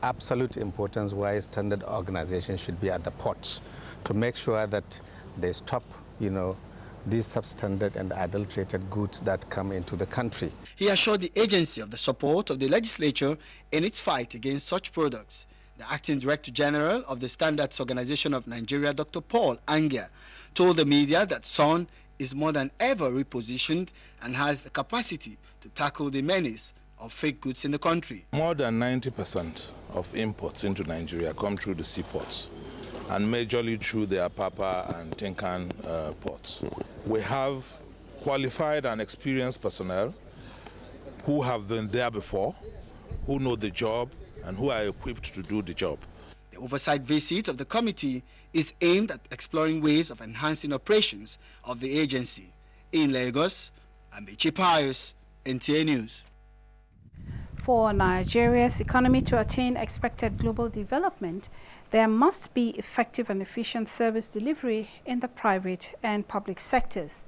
absolute importance why standard organizations should be at the ports to make sure that they stop, these substandard and adulterated goods that come into the country. He assured the agency of the support of the legislature in its fight against such products. The Acting Director General of the Standards Organization of Nigeria, Dr. Paul Angia, told the media that SON is more than ever repositioned and has the capacity to tackle the menace of fake goods in the country. More than 90% of imports into Nigeria come through the seaports, and majorly through the Apapa and Tinkan ports. We have qualified and experienced personnel who have been there before, who know the job, and who are equipped to do the job. The oversight visit of the committee is aimed at exploring ways of enhancing operations of the agency. In Lagos, Amechi Pius, NTA News. For Nigeria's economy to attain expected global development, there must be effective and efficient service delivery in the private and public sectors.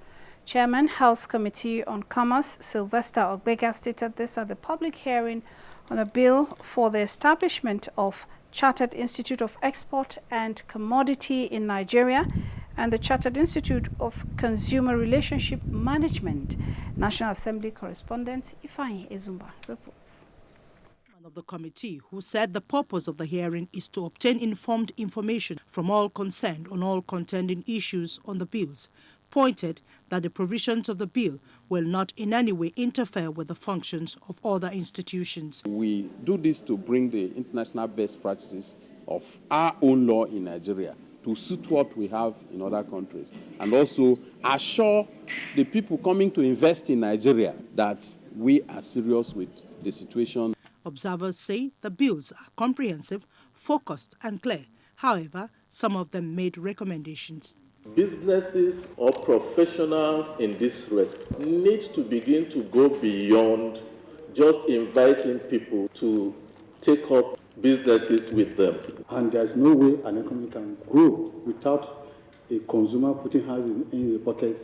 Chairman, House Committee on Commerce, Sylvester Ogbega, stated this at the public hearing on a bill for the establishment of Chartered Institute of Export and Commodity in Nigeria and the Chartered Institute of Consumer Relationship Management. National Assembly correspondent Ifeanyi Ezumba reports. Of the committee, who said the purpose of the hearing is to obtain informed information from all concerned on all contending issues on the bills, pointed that the provisions of the bill will not in any way interfere with the functions of other institutions. We do this to bring the international best practices of our own law in Nigeria to suit what we have in other countries, and also assure the people coming to invest in Nigeria that we are serious with the situation. Observers say the bills are comprehensive, focused and clear. However, some of them made recommendations. Businesses or professionals in this respect need to begin to go beyond just inviting people to take up businesses with them. And there's no way an economy can grow without a consumer putting hands in his pocket,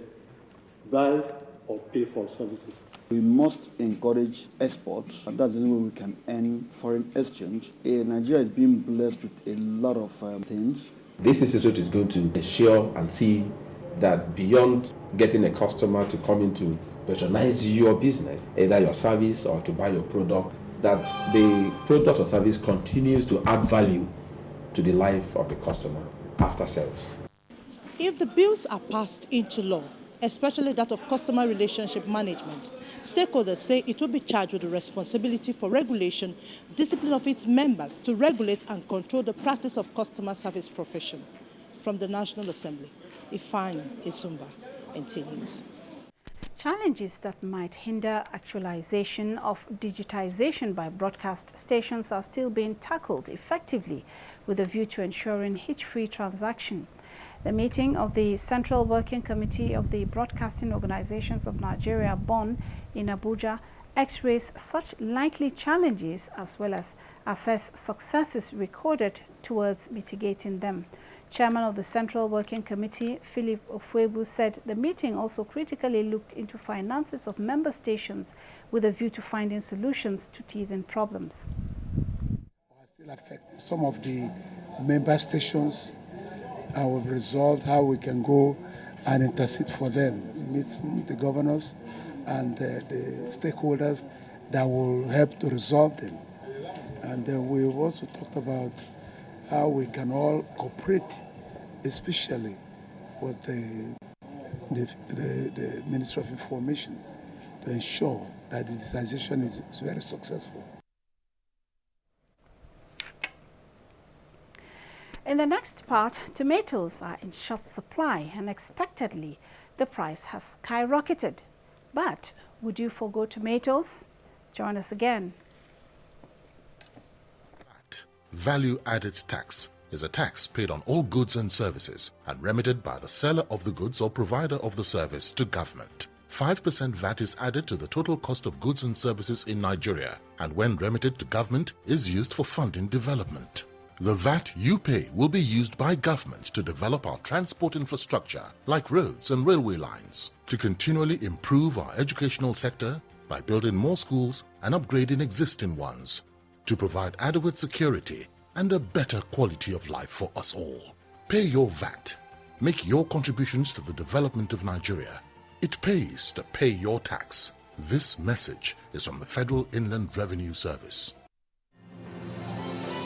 buy or pay for services. We must encourage exports, and that's the only way we can earn foreign exchange. Nigeria is being blessed with a lot of things. This institute is going to ensure and see that beyond getting a customer to come in to patronize your business, either your service or to buy your product, that the product or service continues to add value to the life of the customer after sales. If the bills are passed into law, especially that of customer relationship management, stakeholders say it will be charged with the responsibility for regulation, discipline of its members to regulate and control the practice of customer service profession. From the National Assembly, Ifeanyi Ezumba, NTA News. Challenges that might hinder actualization of digitization by broadcast stations are still being tackled effectively with a view to ensuring hitch-free transaction. The meeting of the Central Working Committee of the Broadcasting Organizations of Nigeria, BON, in Abuja, x-rays such likely challenges as well as assess successes recorded towards mitigating them. Chairman of the Central Working Committee, Philip Ofuebu, said the meeting also critically looked into finances of member stations with a view to finding solutions to teething problems. Still affect some of the member stations, and we've resolved how we can go and intercede for them, meet the governors and the stakeholders that will help to resolve them. And we've also talked about how we can all cooperate, especially with the Ministry of Information, to ensure that the digitization is very successful. In the next part, tomatoes are in short supply and expectedly the price has skyrocketed. But would you forgo tomatoes? Join us again. Value-added tax is a tax paid on all goods and services and remitted by the seller of the goods or provider of the service to government. 5% VAT is added to the total cost of goods and services in Nigeria, and when remitted to government is used for funding development. The VAT you pay will be used by government to develop our transport infrastructure like roads and railway lines, to continually improve our educational sector by building more schools and upgrading existing ones, to provide adequate security and a better quality of life for us all. Pay your VAT. Make your contributions to the development of Nigeria. It pays to pay your tax. This message is from the Federal Inland Revenue Service.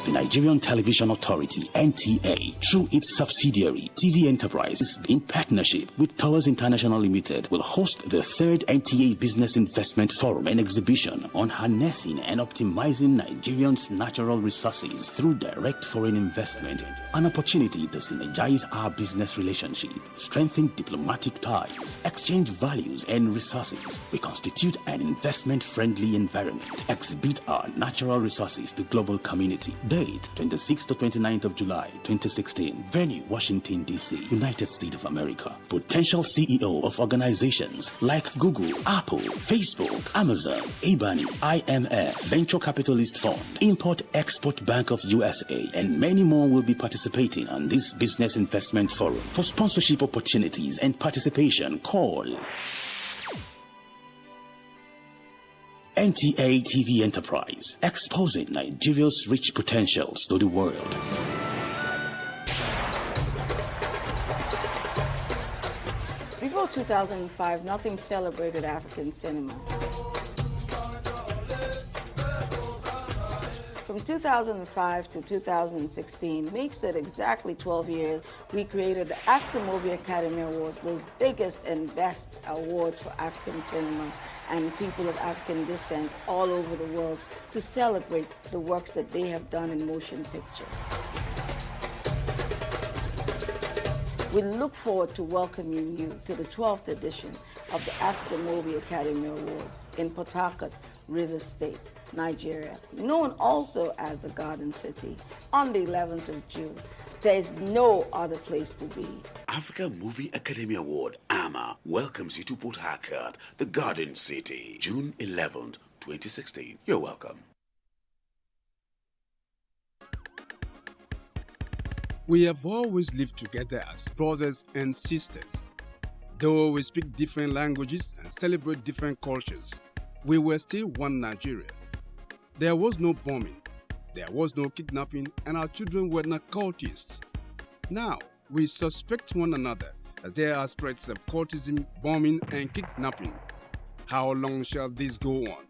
The Nigerian Television Authority, NTA, through its subsidiary, TV Enterprises, in partnership with Towers International Limited, will host the 3rd NTA Business Investment Forum and exhibition on harnessing and optimizing Nigerians' natural resources through direct foreign investment, an opportunity to synergize our business relationship, strengthen diplomatic ties, exchange values and resources. We constitute an investment-friendly environment, exhibit our natural resources to global community. Date 26th to 29th of July 2016. Venue Washington DC, United States of America. Potential CEO of organizations like Google, Apple, Facebook, Amazon, Ebony, IMF, Venture Capitalist Fund, Import Export Bank of USA, and many more will be participating on this business investment forum. For sponsorship opportunities and participation, call NTA TV Enterprise, exposing Nigeria's rich potentials to the world. Before 2005, nothing celebrated African cinema. From 2005 to 2016, makes it exactly 12 years, we created the African Movie Academy Awards, the biggest and best awards for African cinema and people of African descent all over the world to celebrate the works that they have done in motion picture. We look forward to welcoming you to the 12th edition of the African Movie Academy Awards in Port Harcourt, Rivers State, Nigeria, known also as the Garden City, on the 11th of June. There is no other place to be. Africa Movie Academy Award, AMA, welcomes you to Port Harcourt, the Garden City, June 11th, 2016. You're welcome. We have always lived together as brothers and sisters. Though we speak different languages and celebrate different cultures, we were still one Nigeria. There was no bombing, there was no kidnapping, and our children were not cultists. Now, we suspect one another as there are spreads of cultism, bombing, and kidnapping. How long shall this go on?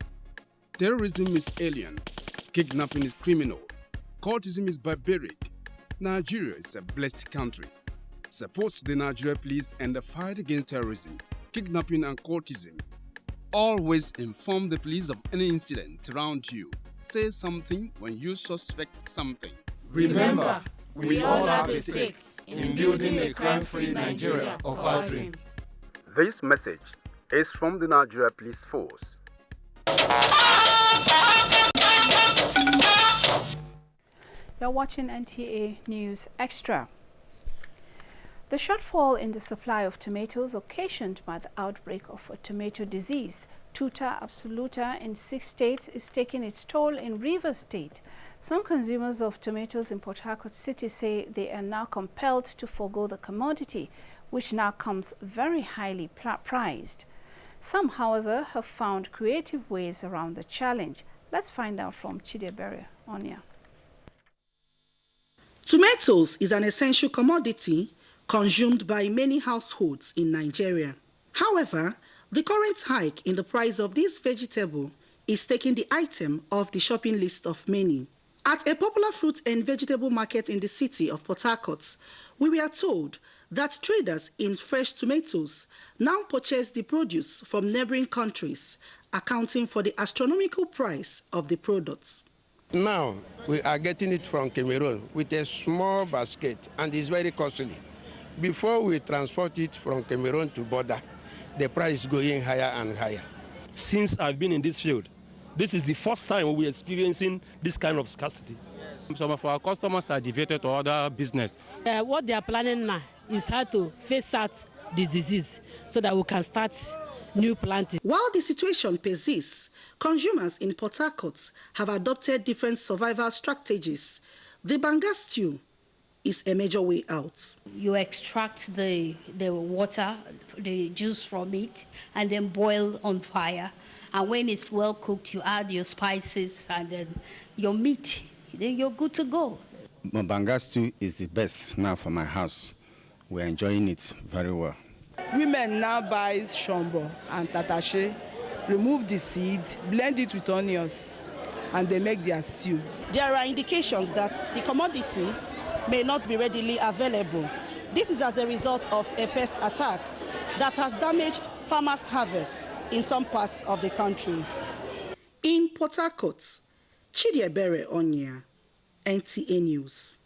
Terrorism is alien, kidnapping is criminal, cultism is barbaric. Nigeria is a blessed country. Support the Nigeria Police and the fight against terrorism, kidnapping, and cultism. Always inform the police of any incident around you. Say something when you suspect something. Remember, we all have a stake in building a crime-free Nigeria of our dream. This message is from the Nigeria Police Force. You're watching NTA News Extra. The shortfall in the supply of tomatoes occasioned by the outbreak of a tomato disease, Tuta absoluta, in 6 states is taking its toll in Rivers State. Some consumers of tomatoes in Port Harcourt City say they are now compelled to forego the commodity, which now comes very highly priced. Some, however, have found creative ways around the challenge. Let's find out from Chidebere Onya. Tomatoes is an essential commodity consumed by many households in Nigeria. However, the current hike in the price of this vegetable is taking the item off the shopping list of many. At a popular fruit and vegetable market in the city of Port Harcourt, we were told that traders in fresh tomatoes now purchase the produce from neighboring countries, accounting for the astronomical price of the products. Now, we are getting it from Cameroon with a small basket, and it's very costly. Before we transport it from Cameroon to border, the price is going higher and higher. Since I've been in this field, this is the first time we're experiencing this kind of scarcity. Some of our customers are deviated to other business. What they are planning now is how to phase out the disease so that we can start new planting. While the situation persists, consumers in Port Harcourt have adopted different survival strategies. The banga stew, is a major way out. You extract the water, the juice from it, and then boil on fire. And when it's well cooked, you add your spices and then your meat. Then you're good to go. Banga stew is the best now for my house. We're enjoying it very well. Women now buy shombo and tatashe, remove the seed, blend it with onions, and they make their stew. There are indications that the commodity may not be readily available. This is as a result of a pest attack that has damaged farmers' harvest in some parts of the country. In Port Harcourt, Chidiebere Onya, NTA News.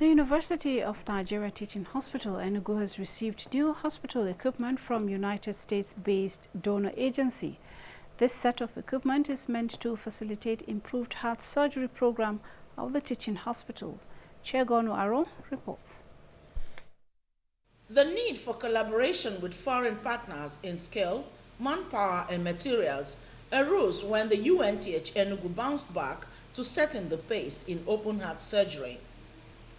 The University of Nigeria Teaching Hospital, Enugu, has received new hospital equipment from United States-based donor agency. This set of equipment is meant to facilitate improved heart surgery program of the teaching hospital. Chegonu Aro reports. The need for collaboration with foreign partners in scale, manpower and materials arose when the UNTH Enugu bounced back to setting the pace in open heart surgery.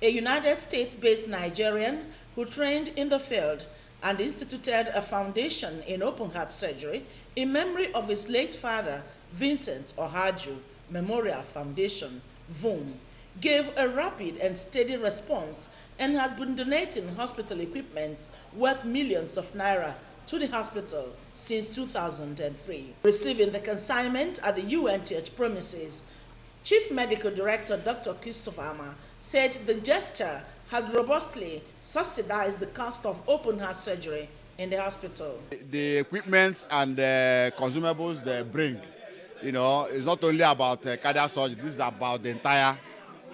A United States-based Nigerian who trained in the field and instituted a foundation in open heart surgery in memory of his late father, Vincent Ohaju Memorial Foundation, VOOM, gave a rapid and steady response and has been donating hospital equipment worth millions of naira to the hospital since 2003. Receiving the consignment at the UNTH premises, Chief Medical Director Dr. Christopher Ama said the gesture had robustly subsidized the cost of open heart surgery in the hospital. The equipment and the consumables they bring, it's not only about cardiac surgery, this is about the entire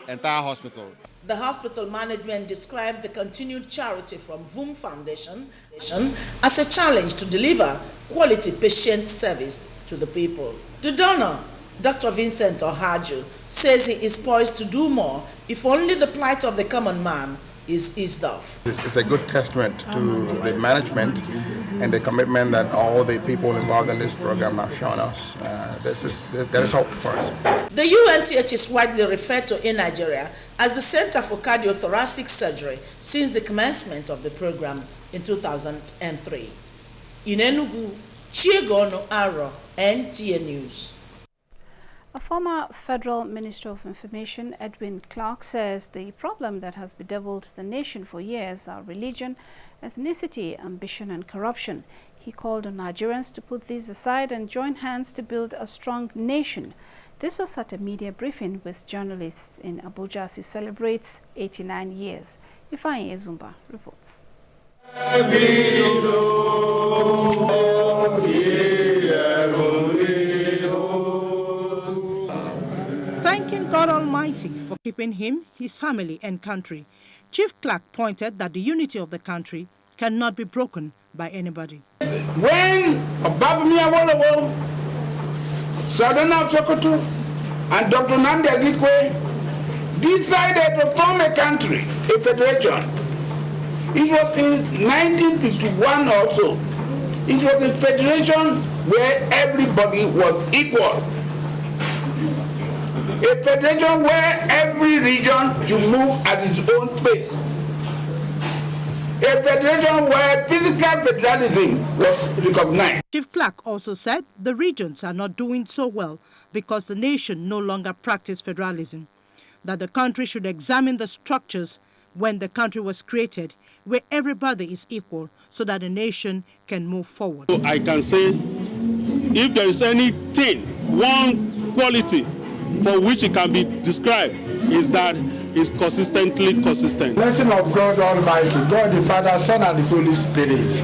hospital. The hospital management described the continued charity from VOOM Foundation as a challenge to deliver quality patient service to the people. The donor, Dr. Vincent Ohaju, says he is poised to do more if only the plight of the common man is eased off. It's a good testament to the management and the commitment that all the people involved in this program have shown us. There is hope for us. The UNTH is widely referred to in Nigeria as the Center for Cardiothoracic Surgery since the commencement of the program in 2003. In Enugu, Chiegono Aro, NTA News. A former federal Minister of Information, Edwin Clark, says the problem that has bedeviled the nation for years are religion, ethnicity, ambition and corruption. He called on Nigerians to put these aside and join hands to build a strong nation. This was at a media briefing with journalists in Abuja as he celebrates 89 years. Ifeanyi Ezumba reports. Thanking God Almighty for keeping him, his family and country, Chief Clark pointed that the unity of the country cannot be broken by anybody. When Obafemi Awolowo, Sardauna of Sokoto, and Dr. Nnamdi Azikiwe decided to form a country, a federation, it was in 1951 also. It was a federation where everybody was equal. A federation where every region should move at its own pace. A federation where physical federalism was recognized. Chief Clark also said the regions are not doing so well because the nation no longer practiced federalism, that the country should examine the structures when the country was created, where everybody is equal, so that the nation can move forward. So I can say, if there is anything, one quality for which it can be described, is that it's consistently consistent. Blessing of God Almighty, God the Father, Son, and the Holy Spirit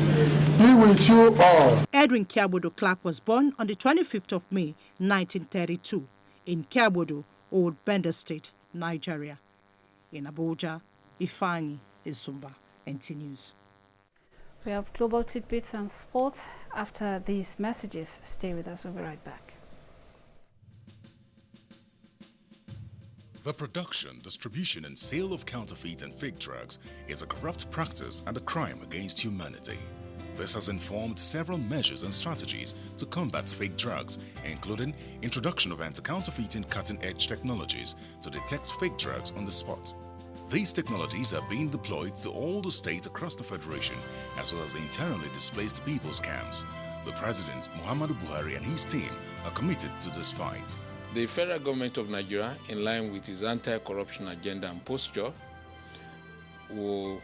be with you all. Edwin Kiabodo Clark was born on the 25th of May, 1932, in Kiabodo, Old Bender State, Nigeria. In Abuja, Ifeanyi Ezumba, NT News. We have global tidbits and sports. After these messages, stay with us. We'll be right back. The production, distribution, and sale of counterfeit and fake drugs is a corrupt practice and a crime against humanity. This has informed several measures and strategies to combat fake drugs, including introduction of anti-counterfeiting cutting-edge technologies to detect fake drugs on the spot. These technologies are being deployed to all the states across the Federation, as well as the internally displaced people's camps. The President, Muhammadu Buhari, and his team are committed to this fight. The federal government of Nigeria, in line with its anti-corruption agenda and posture, will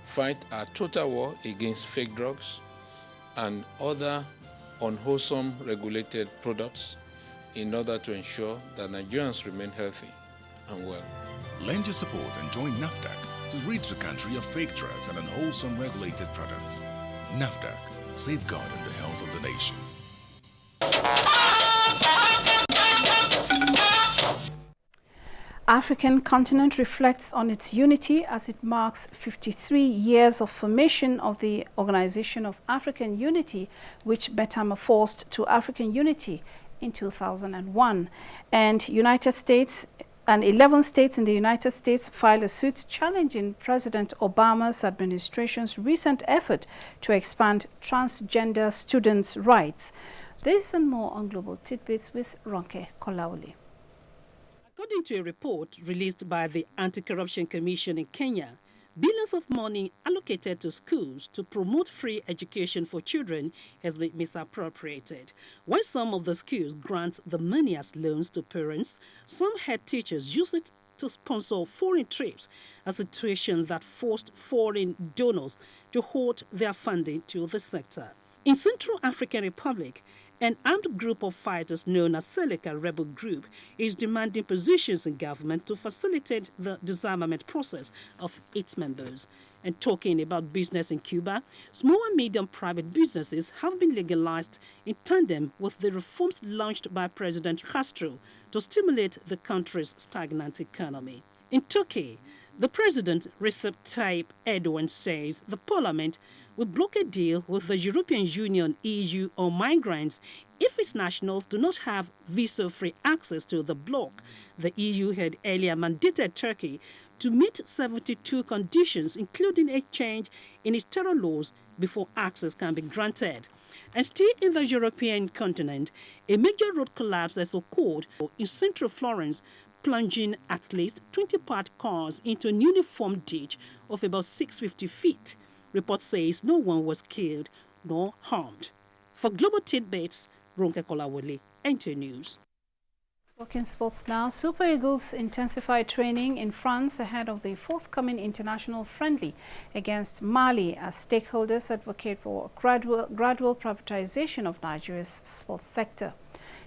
fight a total war against fake drugs and other unwholesome regulated products in order to ensure that Nigerians remain healthy and well. Lend your support and join NAFDAC to rid the country of fake drugs and unwholesome regulated products. NAFDAC, safeguarding the health of the nation. African continent reflects on its unity as it marks 53 years of formation of the Organization of African Unity, which metamorphosed to African Unity in 2001. And 11 states in the United States filed a suit challenging President Obama's administration's recent effort to expand transgender students' rights. This and more on Global Tidbits with Ronke Kolauli. According to a report released by the Anti-Corruption Commission in Kenya, billions of money allocated to schools to promote free education for children has been misappropriated. While some of the schools grant the money as loans to parents, some head teachers use it to sponsor foreign trips, a situation that forced foreign donors to halt their funding to the sector. In Central African Republic, an armed group of fighters known as Seleka Rebel Group is demanding positions in government to facilitate the disarmament process of its members. And talking about business in Cuba, small and medium private businesses have been legalized in tandem with the reforms launched by President Castro to stimulate the country's stagnant economy. In Turkey, the President Recep Tayyip Erdogan says the parliament will block a deal with the European Union (EU) on migrants if its nationals do not have visa-free access to the bloc. The EU had earlier mandated Turkey to meet 72 conditions, including a change in its terror laws, before access can be granted. And still in the European continent, a major road collapse has occurred in central Florence, plunging at least 20 parked cars into an uniform ditch of about 650 feet. Report says no one was killed nor harmed. For Global Tidbits, Ronke Kolawole, NTA News. Talking sports now, Super Eagles intensify training in France ahead of the forthcoming international friendly against Mali as stakeholders advocate for gradual privatization of Nigeria's sports sector.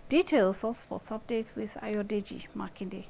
Details on sports updates with Ayodeji Makinde.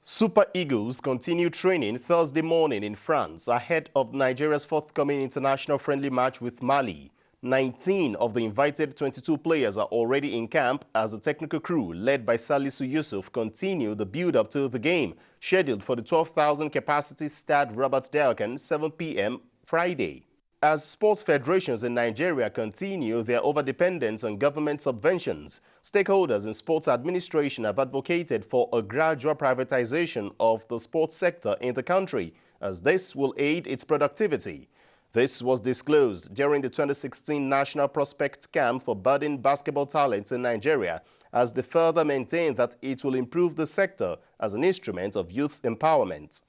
Super Eagles continue training Thursday morning in France ahead of Nigeria's forthcoming international friendly match with Mali. 19 of the invited 22 players are already in camp as the technical crew, led by Salisu Yusuf, continue the build-up to the game, scheduled for the 12,000 capacity Stade Robert Delcan, 7 p.m. Friday. As sports federations in Nigeria continue their overdependence on government subventions, stakeholders in sports administration have advocated for a gradual privatization of the sports sector in the country, as this will aid its productivity. This was disclosed during the 2016 National Prospect Camp for budding basketball talents in Nigeria, as they further maintain that it will improve the sector as an instrument of youth empowerment.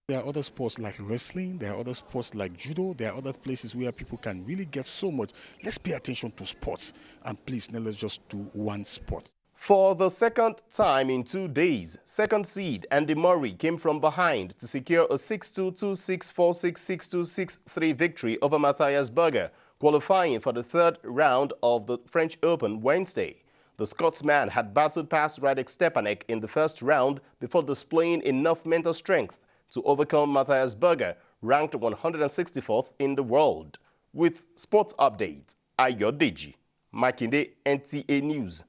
There are other sports like wrestling, there are other sports like judo, there are other places where people can really get so much. Let's pay attention to sports, and please, now let's just do one sport. For the second time in 2 days, second seed Andy Murray came from behind to secure a 6-2, 2-6, 4-6, 6-2, 6-3 victory over Matthias Berger, qualifying for the third round of the French Open Wednesday. The Scotsman had battled past Radek Stepanek in the first round before displaying enough mental strength to overcome Matthias Berger, ranked 164th in the world. With sports update, Ayodeji Makinde, NTA News.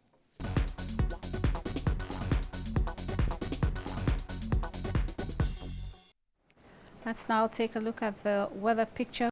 Let's now take a look at the weather picture.